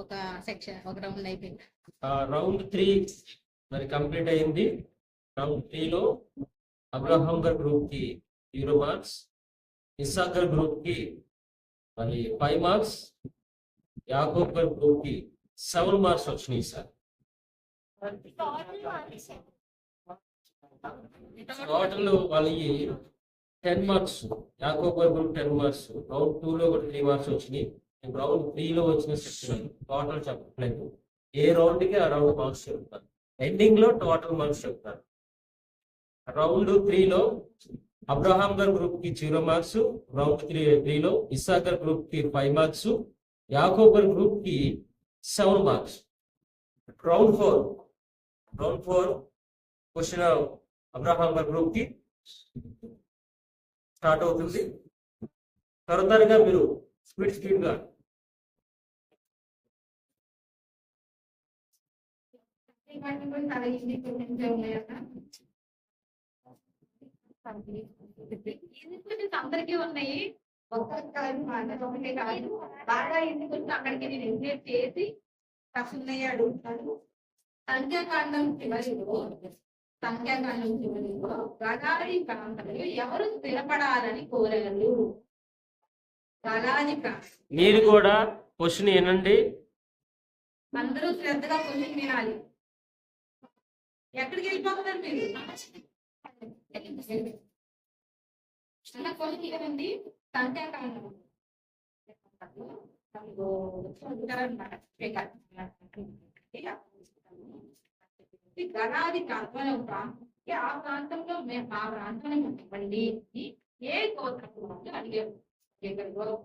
ఒక సెక్షన్ ఒక రౌండ్ అయిపోయింది. రౌండ్ 3 మరి కంప్లీట్ అయింది. రౌండ్ 3లో అబ్రహాం గారి గ్రూప్ కి 0 మార్క్స్, ఇస్సాక్ గారి గ్రూప్ కి మరి 5 మార్క్స్, యాకోబ్ గారి గ్రూప్ కి 7 మార్క్స్ వచ్చినాయి సార్. టోటల్ వాళ్ళకి 10 మార్క్స్. యాకోబ్ గారి గ్రూప్ 10 మార్క్స్. రౌండ్ 2లో ఒక 3 మార్క్స్ వచ్చినాయి. రౌండ్ 3లో వచ్చిన సెక్షన్ టోటల్ చెప్పట్లేదు. ఏ రౌండ్ కి ఆ రౌండ్ మార్క్స్ చెప్తారు. ఎండింగ్ లో టోటల్ మార్క్స్ చెప్తారు. రౌండ్ 3లో అబ్రహాం గారి గ్రూప్ కి 0 మార్క్స్. రౌండ్ 3లో ఇస్సాక్ గారి గ్రూప్ కి 5 మార్క్స్, యాకోబ్ గారి గ్రూప్ కి 7 మార్క్స్. రౌండ్ 4 క్వశ్చన్ అబ్రహాం గారి గ్రూప్ కి స్టార్ట్ అవుతుంది. త్వరగా మీరు స్పీడ్ గా అందరికీ ఉన్నాయి. ఒక్కటి కాదు బాగా ఎందుకు అక్కడికి నేను ఎంజాయ్ చేసి తప్పున్నాయి అడుగుతాను. సంఖ్యాకాండం చివరిలో గలాది ప్రాంతంలో ఎవరు స్థిరపడాలని కోరారు? గలాది ప్రాంతం. మీరు కూడా క్వశ్చన్ వినండి. అందరూ శ్రద్ధగా క్వశ్చన్ వినాలి. ఎక్కడికి వెళ్ళిపోతున్నారు మీరు? చిన్న క్వశ్చన్ ఇవ్వండి. సంఖ్యాకాండం గలాది ప్రాంతం ఆ ప్రాంతంలో ఆ ప్రాంతంలో ఇవ్వండి. ఏ గోత్రపు వాళ్ళు అడిగారు?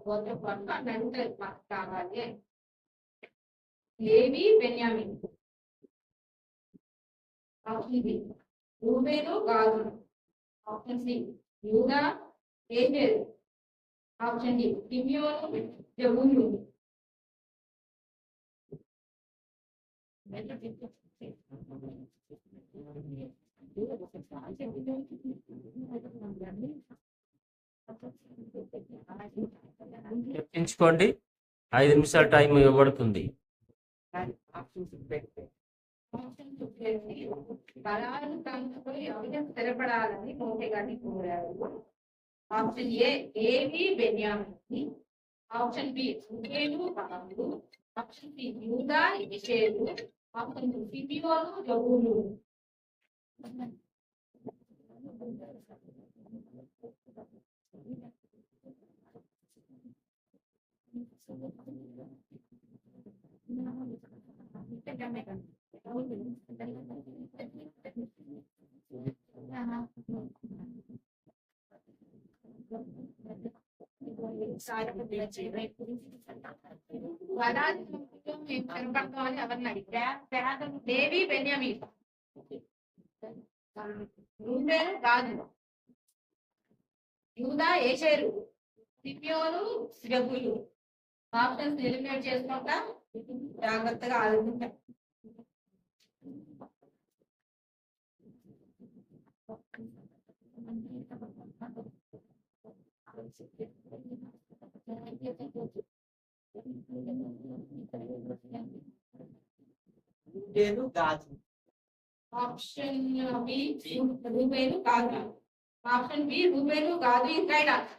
గోత్రపు వాళ్ళు అని అడుగుతారు. మాకు కావాలి. లేవి బెన్యామిన్. ఆప్షన్ బి రూబేను గాదు. ఆప్షన్ సి యూదా ఏజేరు. ఆప్షన్ డి సిమియోను జబూలు. చెప్పించుకోండి. 5 నిమిషాల టైం ఇవ్వబడుతుంది. బలాలు ప్రాంతంలో ఎవరు స్థిరపడాలని మోసే గారిని కోరారు? ఆప్షన్ ఏ లేవి బెన్యామిన్. ఆప్షన్ బి రూబేలు గాదు, ఆప్షన్ సి యూదా యెషేలు, ఆప్షన్ సి సిమియోను జబూలు. వరాలు మేము కనపడతామని ఎవరిని అడిగారు? దేవి బెన్యామీన్. రూబేలు గాదు, యూదా యేషేరు, సిమియోను జబూలు. ఆప్షన్స్ ఎలిమినేట్ చేసుకుంటా జాగ్రత్తగా ఆలోచించండి. రూబేలు గాదు. ఆప్షన్ బి రూబేలు కాదు. ఆప్షన్ బి రూబేలు కాదు ఇస్ రైట్ ఆన్సర్.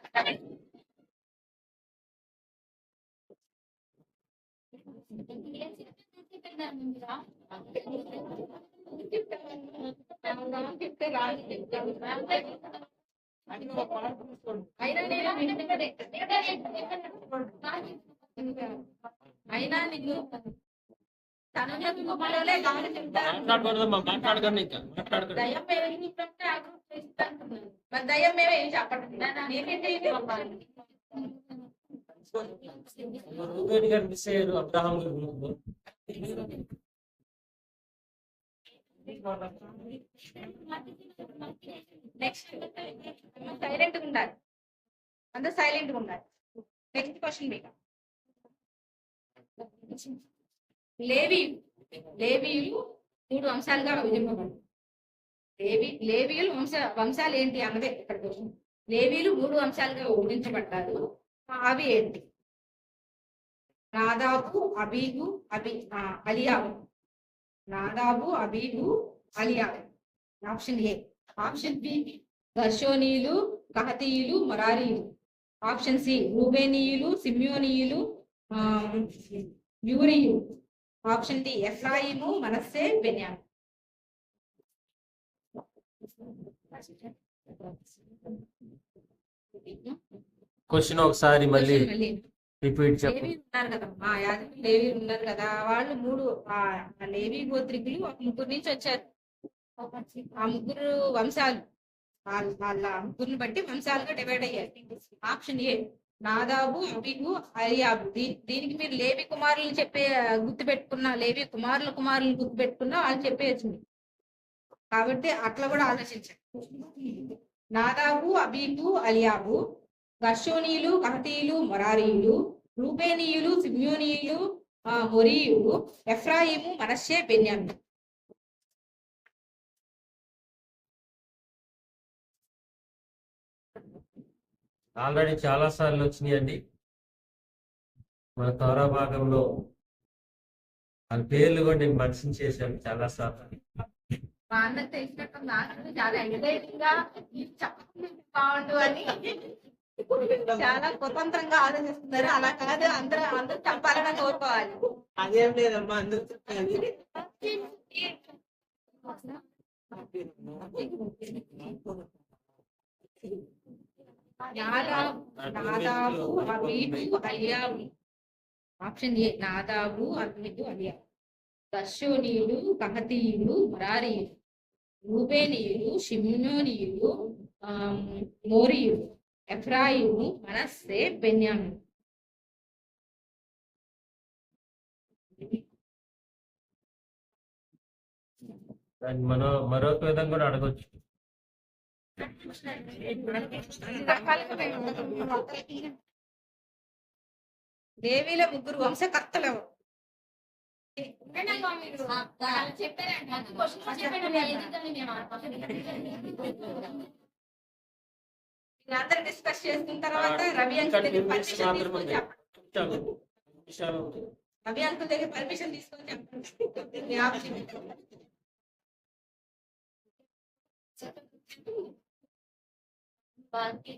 అయినా నీకు తనలోనే గమని చెప్తాను. మాట్లాడకూడదమ్మా, మాట్లాడకండి, ఇంకా మాట్లాడకండి. దయ్యం మేము ఏం చెప్తామంటే ఆ గ్రూప్ చేస్తాను. మరి దయ్యం మేమే ఏం చెప్పండి. నేనైతే రూబేన్ గారు మిస్ అయ్యారు అబ్రహాం గారి గ్రూప్. నెక్స్ట్ సైలెంట్ గా ఉండాలి, అందరూ సైలెంట్ గా ఉండాలి. నెక్స్ట్ క్వశ్చన్ మీకు లేవీయులు 3 వంశాలుగా విభజింపబడ్డారు. లేవీయులు వంశాలు ఏంటి అన్నదే ఇక్కడ క్వశ్చన్. లేవీయులు 3 వంశాలుగా విభజించబడ్డారు. అవి ఏంటి? నాదాబు, అబీబు, అలియాబు. నాదాబు, అబీబు, అలియాబు. Option A. ఆప్షన్ బి గర్షోనీయులు, కహతీయులు, మరారీయులు. ఆప్షన్ సి రూబేనీయులు, సిమ్యోనీయులు, యూరీయులు. ఆప్షన్ డి ఎఫ్రాయిము, మనస్సే, బెన్యామిన్. క్వశ్చన్ ఒకసారి మళ్ళీ రిపీట్ చెప్పండి. లేవీయులు ఉన్నారు కదా, యాజకులు లేవీయులు ఉన్నారు కదా, వాళ్ళు 3 లేవీ గోత్రికులు ఒక 3 నుంచి వచ్చారు. ఆ 3 వంశాలు వాళ్ళ ముగ్గురిని బట్టి వంశాలుగా డివైడ్ అయ్యారు. ఆప్షన్ ఏ నాదాబు, అబీబు, అలియాబు. దీనికి మీరు లేవి కుమారులు చెప్పే లేవి కుమారులను గుర్తు పెట్టుకున్నా వాళ్ళు చెప్పేయచ్చు. కాబట్టి అట్లా కూడా ఆలోచించండి. నాదాబు, అబీబు, అలియాబు, గర్షోనీయులు, కహతీయులు, మొరారీయులు, రూబేనీయులు, సిమ్యోనీయులు, మొరీయులు, ఎఫ్రాయిము, మనస్సే, బెన్యామిన్. ఆల్రెడీ చాలా సార్లు వచ్చినాయండి మన తోరా భాగంలో. వాళ్ళ పేర్లు కూడా నేను మెన్షన్ చేశాను చాలా సార్లు. మా అందరికి తెలిసినట్టు నాకు చాలా ఎంకరేజింగ్ గా చెప్పకుండా బాగుండు అని చాలా స్వతంత్రంగా ఆలోచిస్తున్నారు. అలా కాదు, అందరూ చెప్పాలని కోరుకోవాలి. అదేం లేదమ్మా, అందరూ చెప్పాలి. నాదాబు, అబీబు, అలియాబు. ఆప్షన్ ఏ నాదాబు, అబీబు, అలియాబు. గర్షోనీయులు, కహతీయులు, మరారీయులు, రూబేనీయులు, షిమ్యోనీయులు, మోరీయులు, ఎఫ్రాయిము, మనస్సే, బెన్యామిన్. దాన్ని మనం మరొక విధంగా కూడా అడగొచ్చు. లేవీల 3 వంశకర్తలు ఎవరు? అందరూ డిస్కస్ చేసిన తర్వాత రవి అంకుల్ దగ్గర పర్మిషన్ తీసుకొని చెప్పండి. రవి అంకుల్ దగ్గర పర్మిషన్ తీసుకొని చెప్పండి.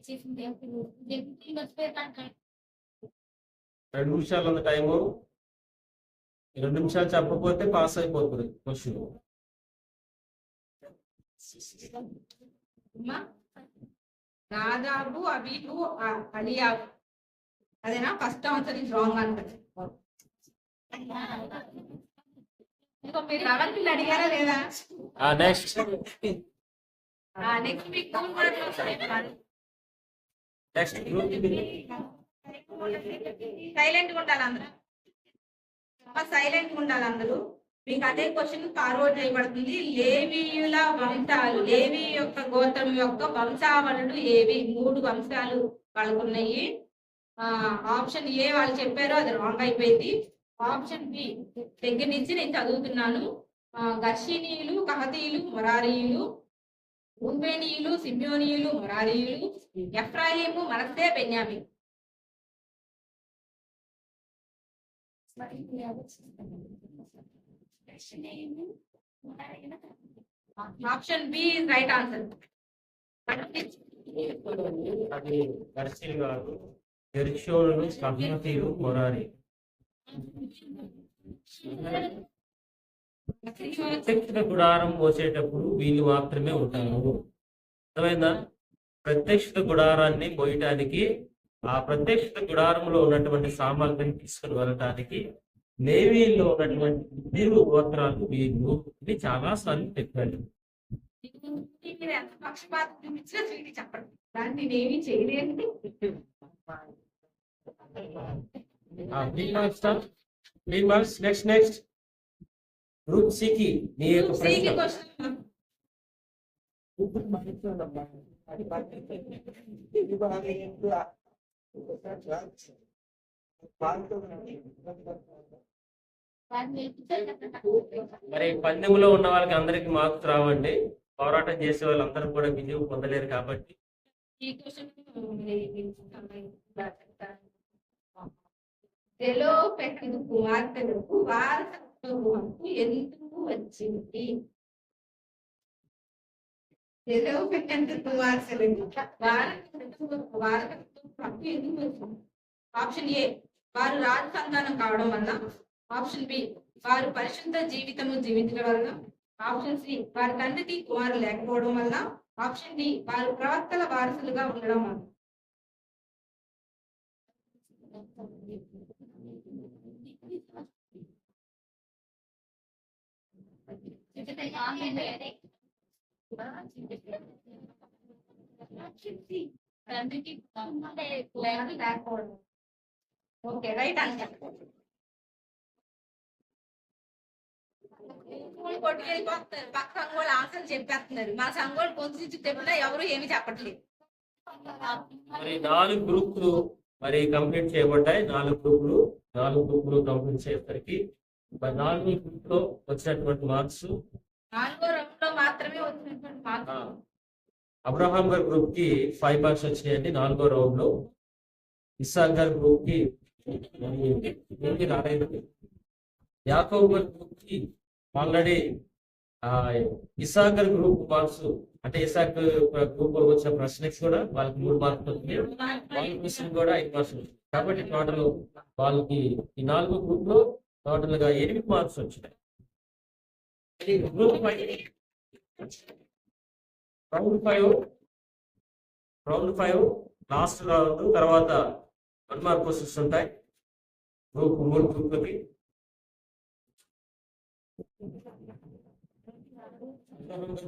చీఫ్ 2 నిమిషాలు ఉన్న టైము. 2 నిమిషాలు చెప్పకపోతే పాస్ అయిపోతుంది క్వశ్చన్. అమ్మా, నాదాబు అబీబు అలియాబు, అదేనా? First answer is wrong answer. ఇంకో మీరు 11 అడిగారా లేదా? నెక్స్ట్ నెక్స్ట్ మీకు 2 మార్కులు వస్తాయి. నెక్స్ట్ గ్రూప్ సైలెంట్ గా ఉండాలి అందరూ. సైలెంట్ గా ఉండాలి అందరూ. మీకు అదే క్వశ్చన్ ఫార్వర్డ్ చేయబడుతుంది. లేవీయుల వంశాలు, లేవి యొక్క గోత్రం యొక్క వంశావళులు ఏవి? 3 వంశాలు వాళ్ళకు ఉన్నాయి. ఆప్షన్ ఏ వాళ్ళు చెప్పారు, అది రాంగ్ అయిపోయింది. ఆప్షన్ బి దగ్గర నుంచి నేను చదువుతున్నాను. గర్షినీయులు, కహతీయులు, మొరారీయులు, రూబేనీయులు, సిమ్యోనీయులు, మొరారీయులు, ఎఫ్రాయిము, మనస్సే, బెన్యామీన్. Option B is right answer. అది గర్షిల్ గారు, గెర్షోనులు, కహతీయులు, మొరారి. ప్రత్యక్ష గుడారం మోసేటప్పుడు వీళ్ళు మాత్రమే ఉంటారు. అర్థమైందా? ప్రత్యక్ష గుడారాన్ని మోయటానికి, ఆ ప్రత్యక్ష గుడారంలో ఉన్నటువంటి సామాగ్రిని తీసుకుని వెళ్ళటానికి లేవీల్లో ఉన్నటువంటి 2 గోత్రాలు వీళ్ళు. ఇది చాలా సార్లు చెప్పారు. ఎంత పక్షపాతం చూపించినా స్వీటీ చెప్పండి, దాన్ని నేనేమి చేయలేదు. నెక్స్ట్ గ్రూప్ సి కి మీ యొక్క ప్రశ్న. మరి పందెంలో ఉన్న వాళ్ళకి అందరికి మార్క్స్ రావండి. పోరాటం చేసే వాళ్ళందరూ కూడా విజయం పొందలేరు కాబట్టి ఈ క్వశ్చన్ తెలోపెతు కుమార్తెలకు వారసత్వపు హక్కు ఎందుకు వచ్చింది? తెలోపెతు కుమార్తెలకు వారసత్వపు హక్కు ఎందుకు వచ్చింది? ఆప్షన్ ఏ వారు రాజు సంతానం కావడం వల్ల. ఆప్షన్ బి వారు పరిశుద్ధ జీవితము జీవించడం వలన. ఆప్షన్ సి వారి తండ్రికి కుమారులు లేకపోవడం వల్ల. ఆప్షన్ డి వారు ప్రవక్తల వారసులుగా ఉండడం వల్ల. Okay, right answer. కొట్టుకు వెళ్ళిపోతున్నారు, పక్క సంఘోళ్ళు ఆన్సర్ చెప్పేస్తున్నారు. మా సంఘోళ్ళు పొంది చెప్పినా ఎవరు ఏమి చెప్పట్లేదు. మరి 4 గ్రూపులు మరి కంప్లీట్ చేయబడ్డాయి. 4 గ్రూపులు కంప్లీట్ చేసేసరికి 4 గ్రూప్ లో వచ్చినటువంటి మార్క్స్ 4వ రౌండ్ లో మాత్రమే వచ్చినటువంటి మార్క్స్. అబ్రహాం గారి గ్రూప్ కి 5 మార్క్స్ వచ్చినాయండి 4వ రౌండ్ లో. ఇస్సాక్ గారి గ్రూప్ కి రాలేదు. యాకోబు గారి గ్రూప్ కి ఆల్రెడీ ఇస్సాక్ గారి గ్రూప్ మార్క్స్, అంటే ఇస్సాక్ గ్రూప్ వచ్చిన ప్రశ్నకి కూడా వాళ్ళకి 3 మార్కులు వచ్చినాయి. వాళ్ళ క్వశ్చన్ కూడా 5 మార్క్స్ వచ్చినాయి. కాబట్టి టోటల్ వాళ్ళకి ఈ 4 గ్రూప్ లో టోటల్ గా 8 మార్క్స్ వచ్చినాయి. గ్రూప్ 5 రౌండ్ 5 లాస్ట్ రౌండ్ తర్వాత 1 మార్క్ క్వశ్చన్స్ ఉంటాయి. గ్రూప్ 3 గ్రూప్లకి.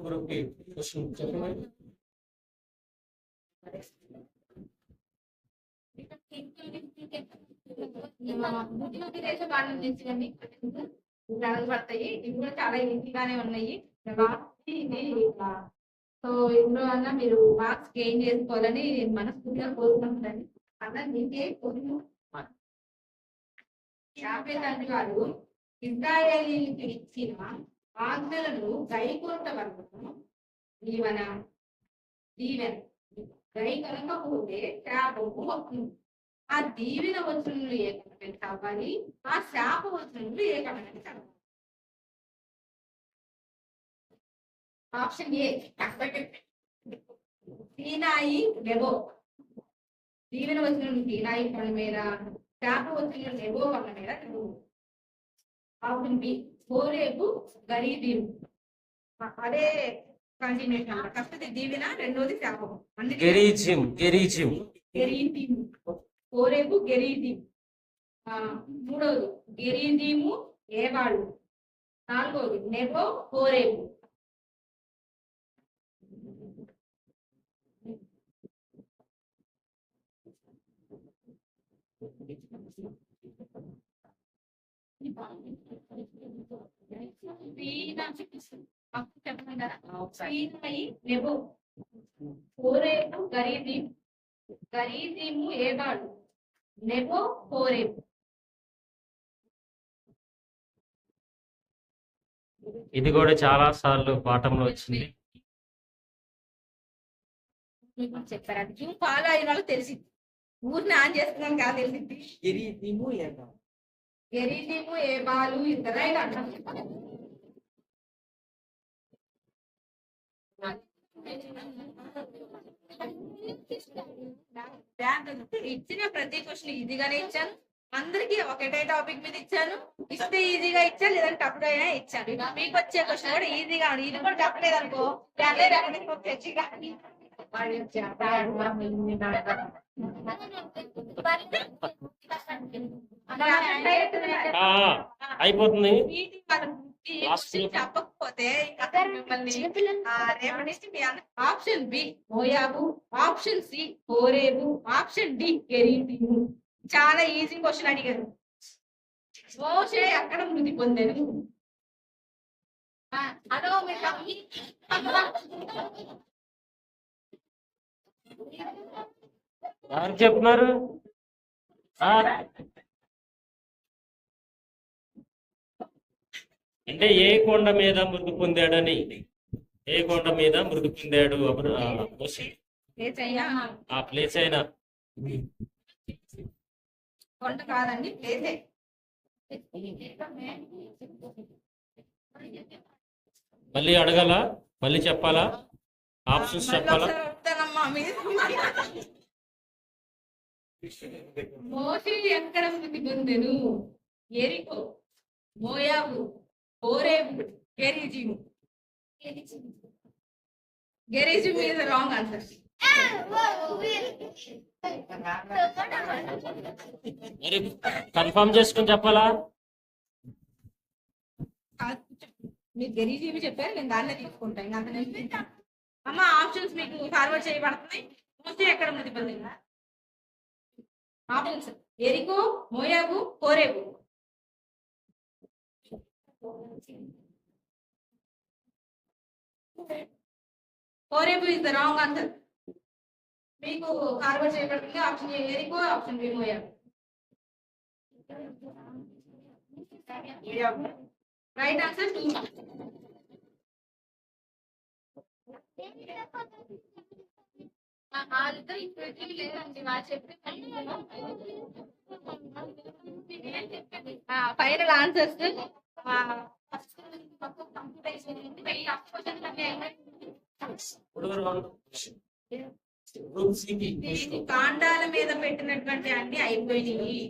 గ్రూప్ కి క్వశ్చన్ చెప్పండి. పడతాయి. ఇవి కూడా చాలా ఈజీగానే ఉన్నాయి. సో ఇందులో అన్నా మీరు మార్క్స్ గెయిన్ చేసుకోవాలని నేను మనస్ఫూర్తిగా కోరుకుంటున్నాను. అన్న మీకే కొన్ని 50 తండ్రి వారు ఇశ్రాయేలీయులకు ఇచ్చిన ఆజ్ఞలను గైకొనట వలన దీవెన గై కలకపోతే శాపము వస్తుంది. ఆ దీవెన వచనములు ఏ కట్టని చదవాలి, ఆ శాప వచనములు ఏ కట్టని చదవాలి. ఆప్షన్ ఏ సీనాయి లెబో. దీవెన వచనం సీనాయి కొండ మీద, శాఖ వచ్చిన నెబో వల్ల మీద ఆప్షన్ బి కోరేపు గరీబీరు. అదే కంటిన్యూషన్ అన్నమాట. ఫస్ట్ దీవెన, రెండోది శాపం. అందుకే గెరీజిం గెరీజిం గెరీదీము, కోరేపు గెరీదీము. మూడవది గెరీదీము ఏవాళ్ళు. నాలుగవది నెబో కోరేపు. నెబో కోరేపు గరీదీము. గరీదీము ఏవాళ్ళు, నెబో కోరేపు. ఇది కూడా చాలా సార్లు పాఠంలో వచ్చింది. చెప్పారు అది జూమ్ ఫాలో అయిన వాళ్ళు తెలిసింది. ఊరిని ఆన్ చేసుకున్నాం కాదు తెలిసింది. గిరిదిము ఏమో. గెరీదీము ఏవాళ్ళు ఇద్దరైనా ఇచ్చిన ప్రతి క్వశ్చన్ ఈజీగానే ఇచ్చాను. అందరికి ఒకటే టాపిక్ మీద ఇచ్చాను. ఇస్తే ఈజీగా ఇచ్చాను, లేదంటే టఫ్ గా అయినా ఇచ్చాను. ఇప్పుడు మీకు వచ్చే క్వశ్చన్ కూడా ఈజీగా ఉంది. ఇది కూడా చెప్పలేదు అనుకో ఆ, అయిపోతుంది. చెప్పకపోతే మిమ్మల్ని రేపటి నుంచి మీ ఆప్షన్ బి మోయాబు, ఆప్షన్ సి కోరేబు, ఆప్షన్ డి గెరీబు. చాలా ఈజీ క్వశ్చన్ అడిగారు. మోషే ఎక్కడ మృతి పొందాను? అదో ఎవరు చెప్తున్నారు? అంటే ఏ కొండ మీద మృతి పొందాడని, ఏ కొండ మీద మృతి పొందాడు మోషే? ఆ ప్లేస్ అయినా కొండ కాదండి, ప్లేసే. మళ్ళీ అడగాల, మళ్ళీ చెప్పాలా, ఆప్షన్స్ చెప్పాలా? మోషే ఎక్కడ మృతి పొందెను? ఎరికో, మోయాబు, కోరేబు, గెరిజిము. గెరిజిము is the wrong answer. మరి కన్ఫర్మ్ చేసుకుని చెప్పాలా? మీరు గెరిజిము చెప్పారు, నేను దాన్నే తీసుకుంటా. ఇంకా అంత అమ్మ ఆప్షన్స్ మీకు ఫార్వర్డ్ చేయబడుతున్నాయి. మోషే ఎక్కడ మృతి పొందిందా? ఆప్షన్స్ ఎరికో, మోయాబు, కోరేబు. కోరేబు ఇస్ ద రాంగ్ ఆన్సర్. మీకు ఫార్వర్డ్ చేయబడుతుంది ఆప్షన్ ఏ ఎరికో, ఆప్షన్ బి మోయాబు. Right answer 2. ఫైనల్ ఆన్సర్స్ కాండాల మీద పెట్టినటువంటి అన్ని అయిపోయినాయి.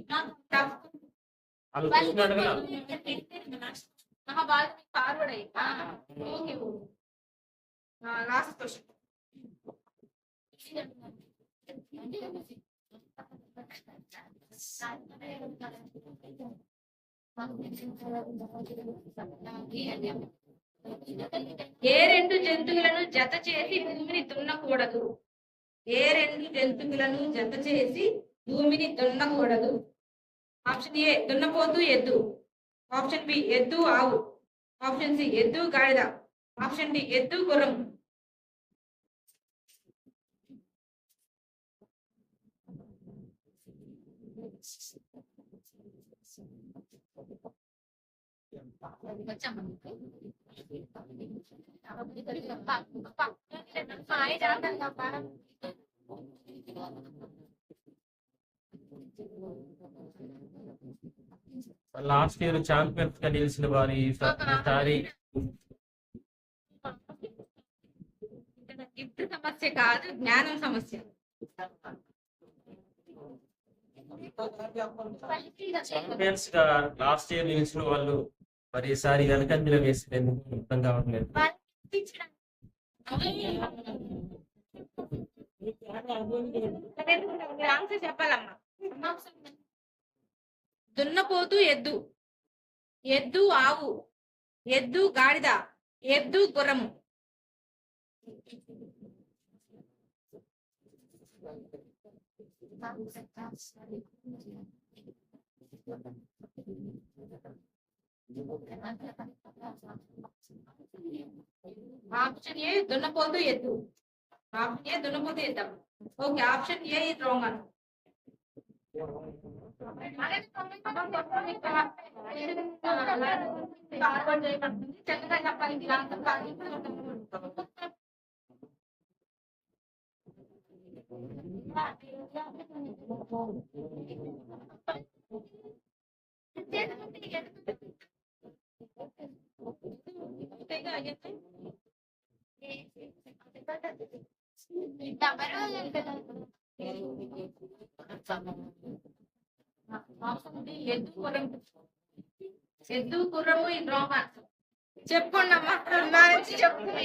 ఫార్వర్డ్ అయ్యి లాస్ట్ క్వశ్చన్. ఏ రెండు జంతువులను జత చేసి భూమిని దున్నకూడదు? ఏ రెండు జంతువులను జత చేసి భూమిని దున్నకూడదు? ఆప్షన్ ఏ దున్నపోతు, ఎద్దు. ఆప్షన్ బి ఎద్దు, ఆవు. ఆప్షన్ సి ఎద్దు, గాడిద. ఆప్షన్ డి ఎద్దు, గుర్రం. లాస్ట్ ఇయర్ ఛాంపియన్స్ గా నిలిచిన వారి ఈసారి గిఫ్ట్ సమస్య కాదు, జ్ఞానం సమస్య. ఛాంపియన్స్ గా లాస్ట్ ఇయర్ నిలిచిన వాళ్ళు మరి ఈసారి వెనకంజలో వేసినందుకు అర్థం కావట్లేదు. ఆన్సర్ చెప్పాలమ్మా. దున్నపోతు ఎద్దు, ఎద్దు ఆవు, ఎద్దు గాడిద, ఎద్దు గుర్రము. ఆప్షన్ ఏ దున్నపోతు ఎద్దు. ఆప్షన్ ఏ దున్నపోతు ఎద్దాం. Okay, option A is wrong అన్న. చక్కగా చెప్పాలి. ఎద్దు గుర్రము ఇది రాంగ్ ఆన్సర్. చెప్పుకోండి అమ్మా. చెప్పు.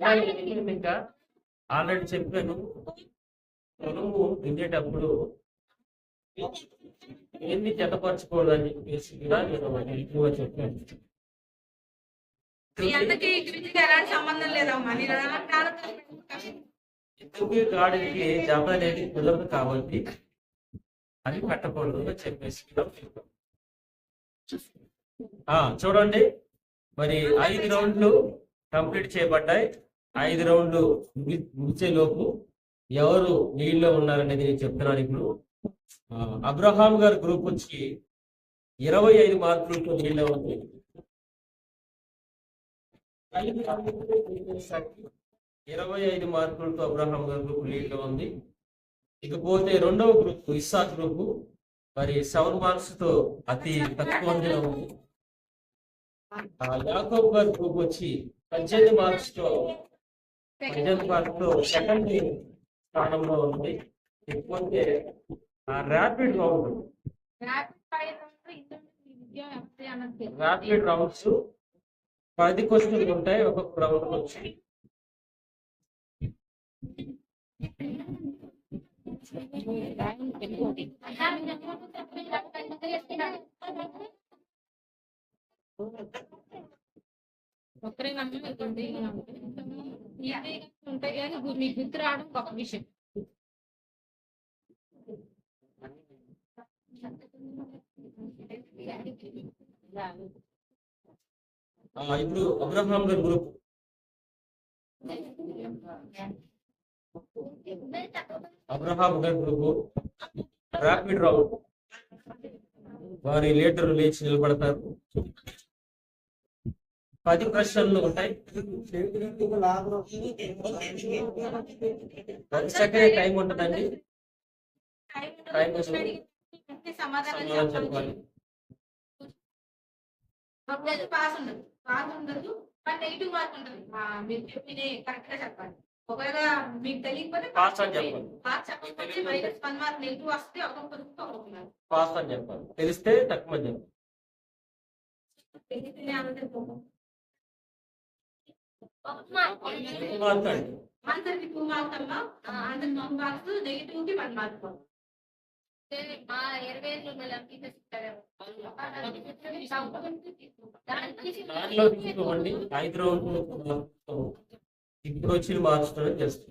రెండు మార్కులు ఇంకా ఆల్రెడీ చెప్పాను, పొలము దున్నేటప్పుడు ఎన్ని జతపరచుకోవాలని చెప్పేసి కూడా నేను ఎక్కువ చెప్పాను. అందరికి క్రికెట్ ఎలాంటి సంబంధం లేదమ్మా. ఎందుకు గాడికి జత అనేది కుదరదు కాబట్టి అది పెట్టకూడదు అని చెప్పేసి చూడండి. మరి 5 రౌండ్లు కంప్లీట్ చేయబడ్డాయి. 5 రౌండ్లు ముగిసే లోపు ఎవరు లీడ్లో ఉన్నారనేది నేను చెప్తున్నాను. ఇప్పుడు అబ్రహాం గారి గ్రూప్ వచ్చి 25 మార్కులతో లీడ్లో ఉంది. 25 మార్కులతో అబ్రహాం గారి గ్రూప్ లీడ్లో ఉంది. ఇకపోతే రెండవ గ్రూప్ ఇస్సాక్ గ్రూప్ మరి 7 మార్క్స్ తో అతి తక్కువ మందిలో ఉంది. యాకోబ్ గారి గ్రూప్ వచ్చి 18 మార్క్స్ తో సెకండ్ స్థానంలో ఉంది. ఇకపోతే ర్యాపిడ్ రౌండ్స్ 10 క్వశ్చన్లు ఉంటాయి ఒక్కొక్క రౌండ్ వచ్చి. ఒక్కరే నమ్మకండి ఉంటాయి కానీ మీకు గుర్తు రావడం గొప్ప విషయం. ఇప్పుడు అబ్రహాం గారి గ్రూప్ ర్యాపిడ్ రౌండ్ వారి లీడర్ లేచి నిలబడతారు. 10 ప్రశ్నలు ఉంటాయి. 1 సెకండ్ టైం ఉంటుందండి. సమాధానం చెప్పాలి. పాస్ ఉండదు బట్ నెగిటివ్ మార్క్ ఉంటుంది. మీరు చెప్పిన కరెక్ట్ గా చెప్పాలి. ఒకవేళ మీకు తెలియకపోతే పాస్ అని చెప్పాలి. పాస్ చెప్పకపోతే -1 మార్క్ నెగిటివ్ వస్తే ఒక్కొక్క పాస్ అని చెప్పాలి. తెలిస్తే తక్కువ చెప్పాలి. ఆన్సర్ కి 2 మార్క్స్ అమ్మా. ఆన్సర్ 2 మార్క్స్, నెగిటివ్ కి 1 మార్క్. దానిలో తీసుకోండి 5 రౌండ్లు ఇప్పుడు వచ్చిన మార్క్స్ చేస్తాం.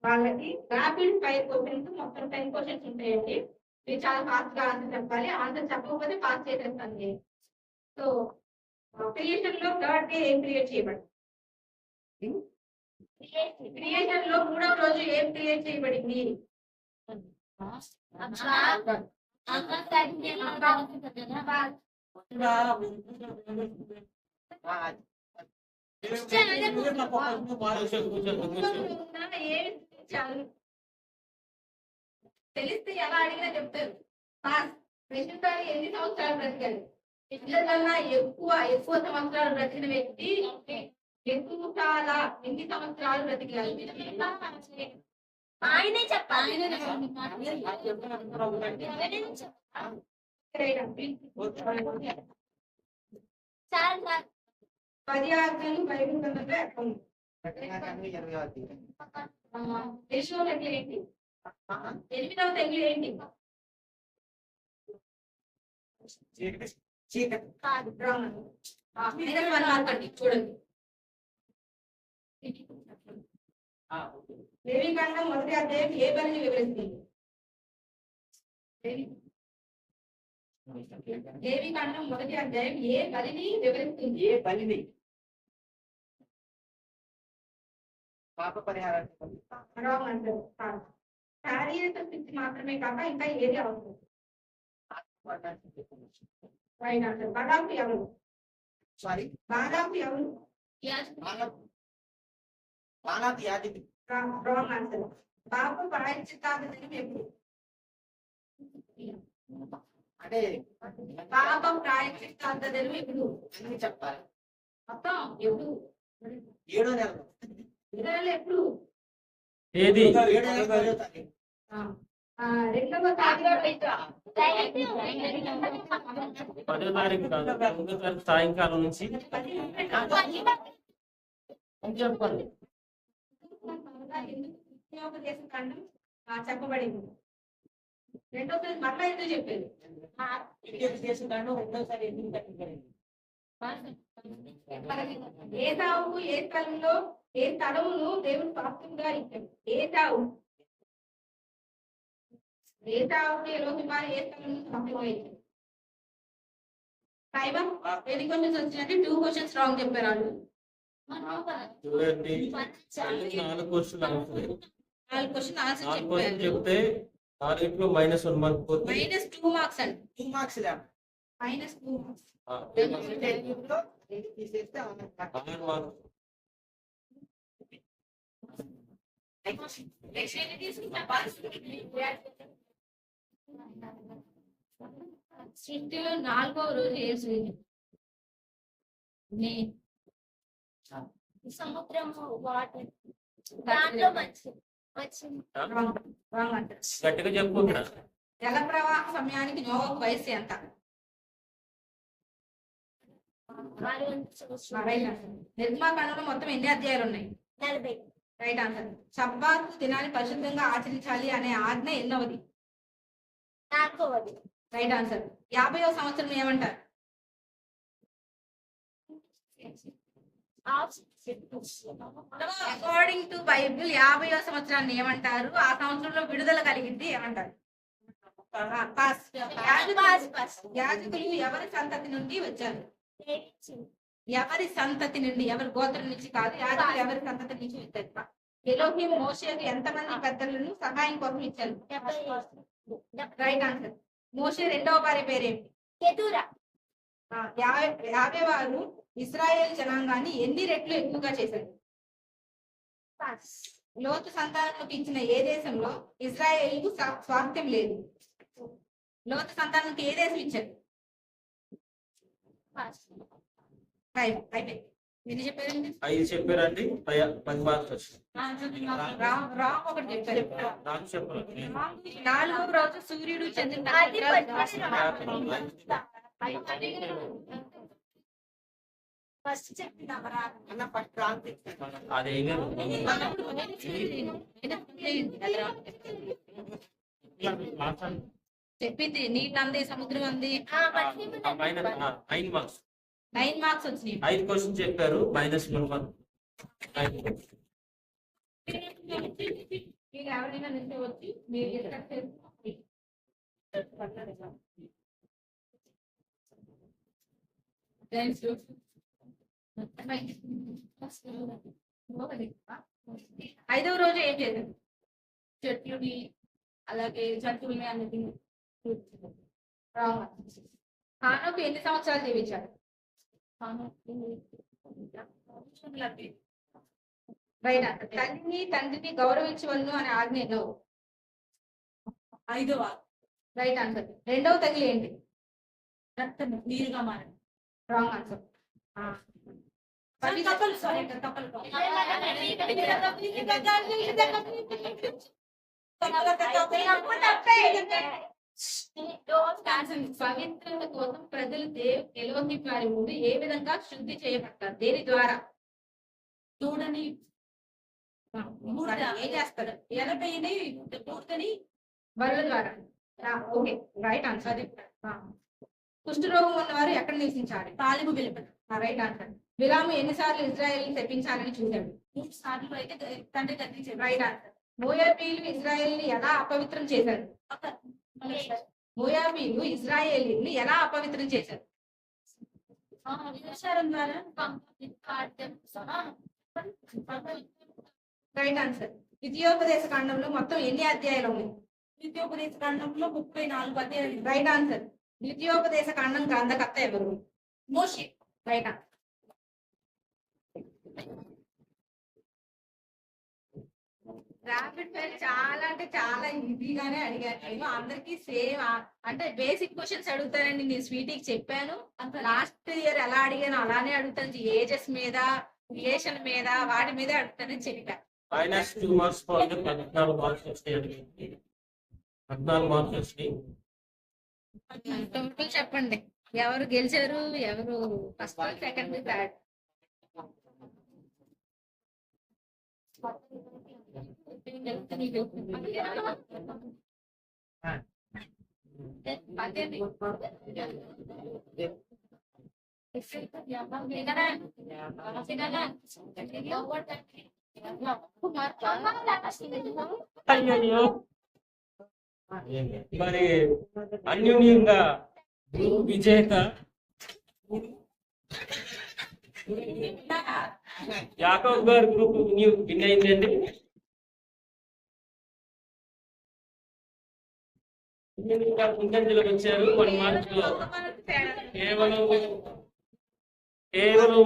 వాళ్ళకి ర్యాపిడ్ 5 క్వశ్చన్స్ మొత్తం 10 క్వశ్చన్స్ ఉంటాయండి. మీరు చాలా ఫాస్ట్ గా ఆన్సర్ చెప్పాలి. ఆన్సర్ చెప్పకపోతే పాస్ చేసేస్తాను. సో క్రియేషన్ లో థర్డ్ డే ఏం క్రియేట్ చేయబడి క్రియేషన్ లో మూడవ రోజు ఏం క్రియేట్ చేయబడింది? ఏమి చాలు తెలిస్తే ఎలా అడిగినా చెప్తారు. కృష్ణుడు ఎన్ని సంవత్సరాలు బ్రతికాడు? కృష్ణుడికన్నా ఎక్కువ సంవత్సరాలు బ్రతికిన వ్యక్తి చాలా ఎన్ని సంవత్సరాలు బ్రతికాడు? ఆయనే చెప్పాలి. సార్ 10 ఆజ్ఞలు బైబిల్ గ్రంథంలో ఎక్కడ ఉంది? యెషువ తెగులు ఏంటి? 8వ తెగులు ఏంటి? కాదు. -1 మార్క్ అండి, చూడండి. లేవికాండం 1వ అధ్యాయం ఏ బలిని వివరిస్తుంది? లేవికాండం 1వ అధ్యాయం ఏ బలిని వివరిస్తుంది? పాప పరిహారానికి రాంగ్ ఆన్సర్. శారీరక స్థితి మాత్రమే కాక ఇంకా ఏది అవసరం? Right answer. బాలాకు ఎవరు? సారీ బాలాకు ఎవరు? బాలాకు యాజకుడు. Wrong answer. పాప ప్రాయశ్చిత్తార్థం ఎప్పుడు? అంటే పాప ప్రాయశ్చిత్తార్థం ఎప్పుడు? అన్ని చెప్పాలి. మొత్తం ఎప్పుడు? 7వ నెల. నెలలు ఎప్పుడు? ఏది 7వ నెల 10వ తారీఖు. రెండవ తారీఖు. 10వ తారీఖు కాదు, 9వ తారీఖు సాయంకాలం నుంచి చెప్పండి. ఉపయోగదేశం ఖండం చెప్పబడింది. రెండోసారి మరలా ఎందుకు చెప్పారు? రెండోసారి ఎందుకు కట్టించబడింది? ఏసావుకు ఏ స్థలంలో ఏ స్థలమును దేవుడు స్వాస్థ్యంగా ఇచ్చాడు? ఏసావుకు ఎలోహిమా ఏ స్థలమును స్వాస్థ్యంగా ఇచ్చాడు? టైమర్ ఎన్ని క్వశ్చన్స్ వచ్చినట్టు 2 క్వశ్చన్స్ రాంగ్ చెప్పారు వాళ్ళు. చూడండి, 4 క్వశ్చన్లు అవుతుంది. 4 క్వశ్చన్ ఆన్సర్ 4 క్వశ్చన్ చెప్పారు. చెప్తే 4 -1 మార్క్ పోతుంది. -2 మార్క్స్ అండి. 2 మార్క్స్ లే. -2 మార్క్స్. తీసేస్తే 6 మార్క్స్. సృష్టిలో 4వ రోజు ఏ సూర్యుడు? సముద్రము వాటర్ దాంట్లో వచ్చింది. రాంగ్ అంటారు. గట్టిగా చెప్పుకుంటా. జల ప్రవాహ సమయానికి నోవాహు వయస్సు ఎంత? 600 సంవత్సరాలు. Right answer. నిర్మాకాండంలో మొత్తం ఎన్ని అధ్యాయాలు ఉన్నాయి? 40. Right answer. సబ్బాతు దినాన్ని పరిశుద్ధంగా ఆచరించాలి అనే ఆజ్ఞ ఎన్నవది? 4వది. Right answer. 50వ సంవత్సరం ఏమంటారు? అకార్డింగ్ టు బైబిల్ 50వ సంవత్సరాన్ని ఏమంటారు? ఆ సంవత్సరంలో విడుదల కలిగింది ఏమంటారు? పాస్. యాజకులు ఎవరి సంతతి నుండి వచ్చారు? ఎవరి సంతతి నుండి, ఎవరి గోత్రం నుంచి కాదు, యాజకులు ఎవరి సంతతి నుంచి వచ్చారు? ఎలోహిం మోషేకు ఎంతమంది పెద్దలను సహాయం కోసం ఇచ్చారు? Right answer. మోషే రెండవ భార్య పేరేంటి? కెతూరా. యాభై వారు ఇశ్రాయేల్ జనాంగాన్ని ఎన్ని రెట్లు ఎక్కువగా చేశారు? లోతు సంతానానికి ఇచ్చిన ఏ దేశంలో ఇశ్రాయేలుకు స్వాస్థ్యం లేదు? లోతు సంతానానికి ఏ దేశం ఇచ్చారు? అయిపోయి ఎన్ని చెప్పారండి? 5 చెప్పారండి. 10 మార్క్స్ వచ్చింది. రాంగ్ ఒకటి చెప్పారు. నాకు చెప్పాలి. 4వ రోజు సూర్యుడు చంద్రుడు ఫస్ట్ చెప్తున్నామరా అన్న ఫస్ట్ రాంగ్. అదేమి చెప్పింది. నీళ్ళు అంది, సముద్రం అంది. 9 మార్క్స్. 9 మార్క్స్ వచ్చినాయి. 5 క్వశ్చన్ చెప్పారు. -1 మార్క్. మీరు ఎవరైనా నింటే వచ్చి మీరు డిస్కస్ చేసుకోండి. ఐదవ రోజు ఏం చేశారు? చెట్లుని అలాగే జంతువుల్ని అన్నిటిని హానోకు ఎన్ని సంవత్సరాలు జీవించాడు? Right answer. తల్లిని తండ్రిని గౌరవించవలను అనే ఆజ్ఞ ఎన్నో? 5వ. Right answer. రెండవ తగిలి ఏంటి? రక్తం నీరుగా మారడం. Wrong answer. కప్పలు సారీ కప్పలు పవిత్రత కోసం ప్రజలు ఎలోహి వారి ముందు ఏ విధంగా శుద్ధి చేయబడతారు? దేని ద్వారా? దూడని ఏం చేస్తారు? ఎనభైని దూడని బర్రెల ద్వారా. Okay, right answer. కుష్ఠరోగం ఉన్నవారు ఎక్కడ నివసించాలి? తాలిబు వెలుపల. Right answer. బిలాము ఎన్నిసార్లు ఇజ్రాయెల్ తెప్పించాలని చూశాడు? 3 సార్లు అయితే తండ్రి గద్దించాడు. Right answer. మోయాబీలు ఇజ్రాయెల్ని ఎలా అపవిత్రం చేశారు? మోయాబీలు ఇజ్రాయేలీని ఎలా అపవిత్రం చేశారు? వ్యభిచారం ద్వారా రైట్ ఆన్సర్. ద్వితీయోపదేశ కాండంలో మొత్తం ఎన్ని అధ్యాయాలు ఉన్నాయి? ద్వితీయోపదేశ కాండంలో 34 అధ్యాయాలు. Right answer. ద్వితీయోపదేశ కాండం గ్రంథకర్త ఎవరు? మోషే. Right answer. ర్యాపిడ్ ఫైర్ చాలా అంటే చాలా ఈజీగానే అడిగాను. నేను అందరికి సేమ్ అంటే బేసిక్ క్వశ్చన్స్ అడుగుతానండి. నేను స్వీటీకి చెప్పాను. లాస్ట్ ఇయర్ ఎలా అడిగాను అలానే అడుగుతాను. ఏజెస్ మీద, రిలేషన్ మీద, వాటి మీద అడుగుతానని చెప్పాను. -2 మార్క్స్ పోతే 14 మార్క్స్ వస్తాయండి. 14 మార్క్స్ వస్తాయి. టోటల్ చెప్పండి, ఎవరు గెలిచారు, ఎవరు ఫస్ట్, సెకండ్, థర్డ్? అయ్యయ్యో. మరి అన్యూన్యంగా గ్రూప్ విజేత యాకోబ్ గారి గ్రూప్ విన్ అయిందండి. ముందంజలకు వచ్చారు. 1 మార్కులో కేవలం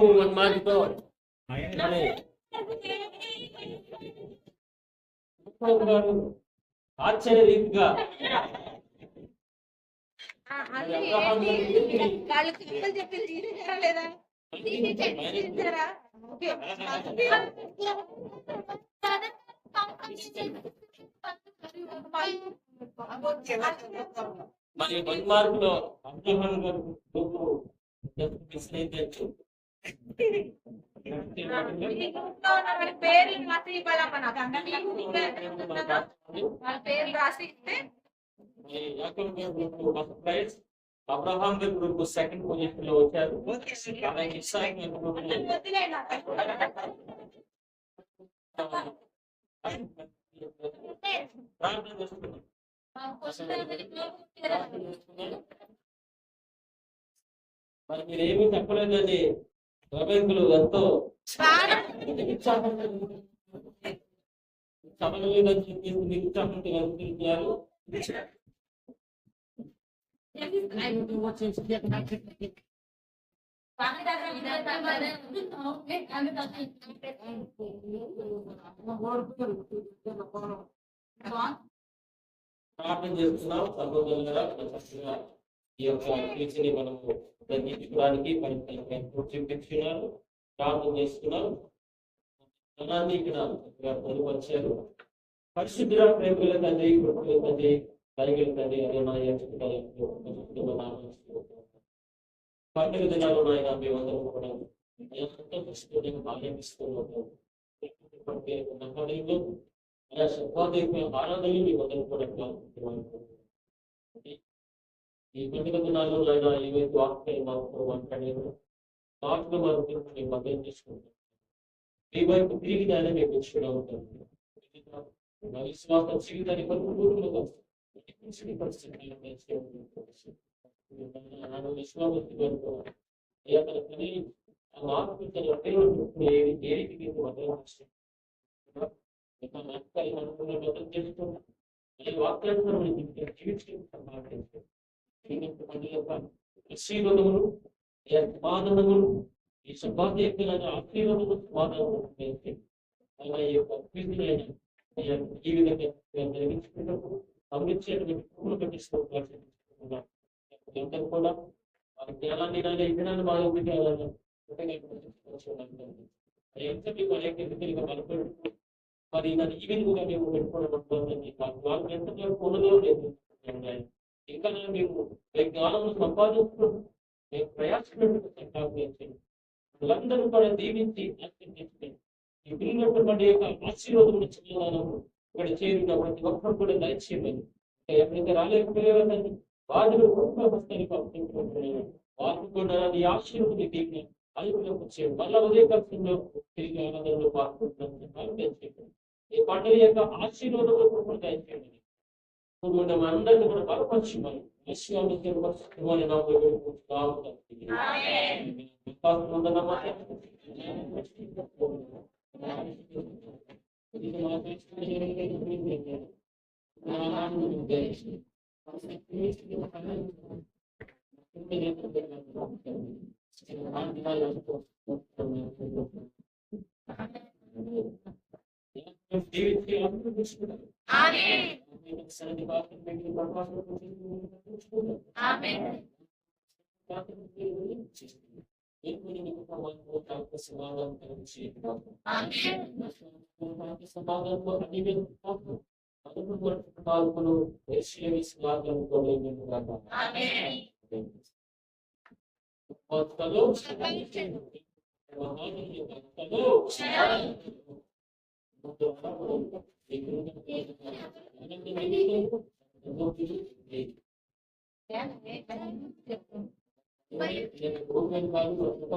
1 మార్కుతో మరి యాకోబ్ గారు ఆశ్చర్యరీతిగా వాళ్ళు కప్పలు చెప్పి తీసేసారా లేదా? తీసేసారా? ఓకే. మరి 1 మార్కులో అబ్రహాం గారు గ్రూప్ మిస్ అయిందండి. పేర్లు రాసి ఇవ్వాలమ్మా నాకు. వాళ్ళ పేర్లు రాసి ఇస్తే అబ్రహాం గారి గ్రూప్ సెకండ్ పొజిషన్ లో వచ్చారు. అలాగే ఇస్సాక్ గారి గ్రూప్ ప్రార్థన చేస్తున్నాం. మరి మీరేమీ చెప్పలేదని రమేకులు ఎంతో చదవలేదని చెప్పేసి నిరుత్సాహంతో వెళ్తున్నారు. ప్రార్థన చేస్తున్నాం. సహోదరులారా, చక్కగా ఈ యొక్క కీర్తిని మనము తగ్గించుకోవడానికి చూపించుకున్నారు. ప్రార్థన చేస్తున్నాం. ధనాన్ని ఇక్కడ పొందుపరిచారు. పరిశుద్ధ ప్రేమల తండ్రి, కృపల తండ్రి, కలిగిన తండ్రి, అదే నా పండుగ దినాలు నాయన మేమందరం కూడా ఎంతో పరిశుద్ధంగా భాగ్యమిస్తున్నాము. ఆయా సర్వాధిక ఆరాధనలు మీ మొదలు కూడా ఈ పండుగ దినాల్లో నాయన ఏవైతే వాక్యాలు మాకు మాట్లాడారు వాటిలో మనం మేము మద్దతు తీసుకుంటాం. మీ వైపు తిరిగి దాన్ని మేము ఇచ్చుకున్నా ఉంటాం. విశ్వాస జీవితాన్ని పరిపూర్ణంగా విశ్వాస వరకు మార్పు ఏ రీతికి ఆశీర్వాదములు ఈ సమాధానములు ఈ సౌభాగ్యమైన ఆశీర్వాదములు సమాధానములు అలా ఈ యొక్క అభివృద్ధిని ఈ విధంగా జరిగించుకున్నప్పుడు అభివృద్ధి అందరూ కూడా వారి జ్ఞానాన్ని ఈ దినాన్ని బాగా అభివృద్ధి అవ్వాలని ఎంతటి వాళ్ళకి బలపడుతూ మరి నన్ను ఈవెన్గా మేము పెట్టుకోవడం వాళ్ళు ఎంత ఉన్నదో లేదు ఇంకా మేము జ్ఞానము సంపాదించుకుంటూ మేము ప్రయాసపడుతూ వాళ్ళందరూ కూడా దీవించి ఆశీర్వదించి ఈ పిల్లటువంటి యొక్క ఆశీర్వాదం చిన్నదానము ఇక్కడ చేరిన ప్రతి ఒక్కరు కూడా దయచేయమని ఎప్పుడైతే రాలేకపోయేవాళ్ళని వారిని వస్తాయి పంపించుకుంటున్నాను వారికి కూడా ఈ ఆశీర్వాదం దీన్ని అదుపులోకి వచ్చేది మళ్ళా ఉదయ పక్షంలో తిరిగి ఆనందంలో పాల్గొంటున్నాను దయచేయండి ఈ పండుగ యొక్క ఆశీర్వాదంలో కూడా దయచేయండి అందరినీ కూడా బలపరచుమని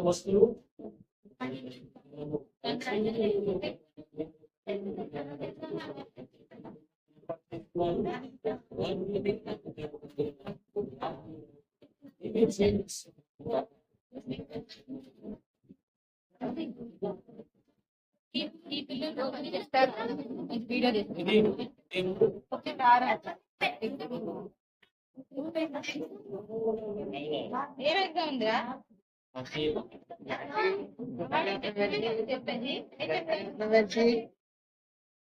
వస్తువులు ఈ పిల్లలు వీడియో ఏమైతే ఉందిరా చెప్పండి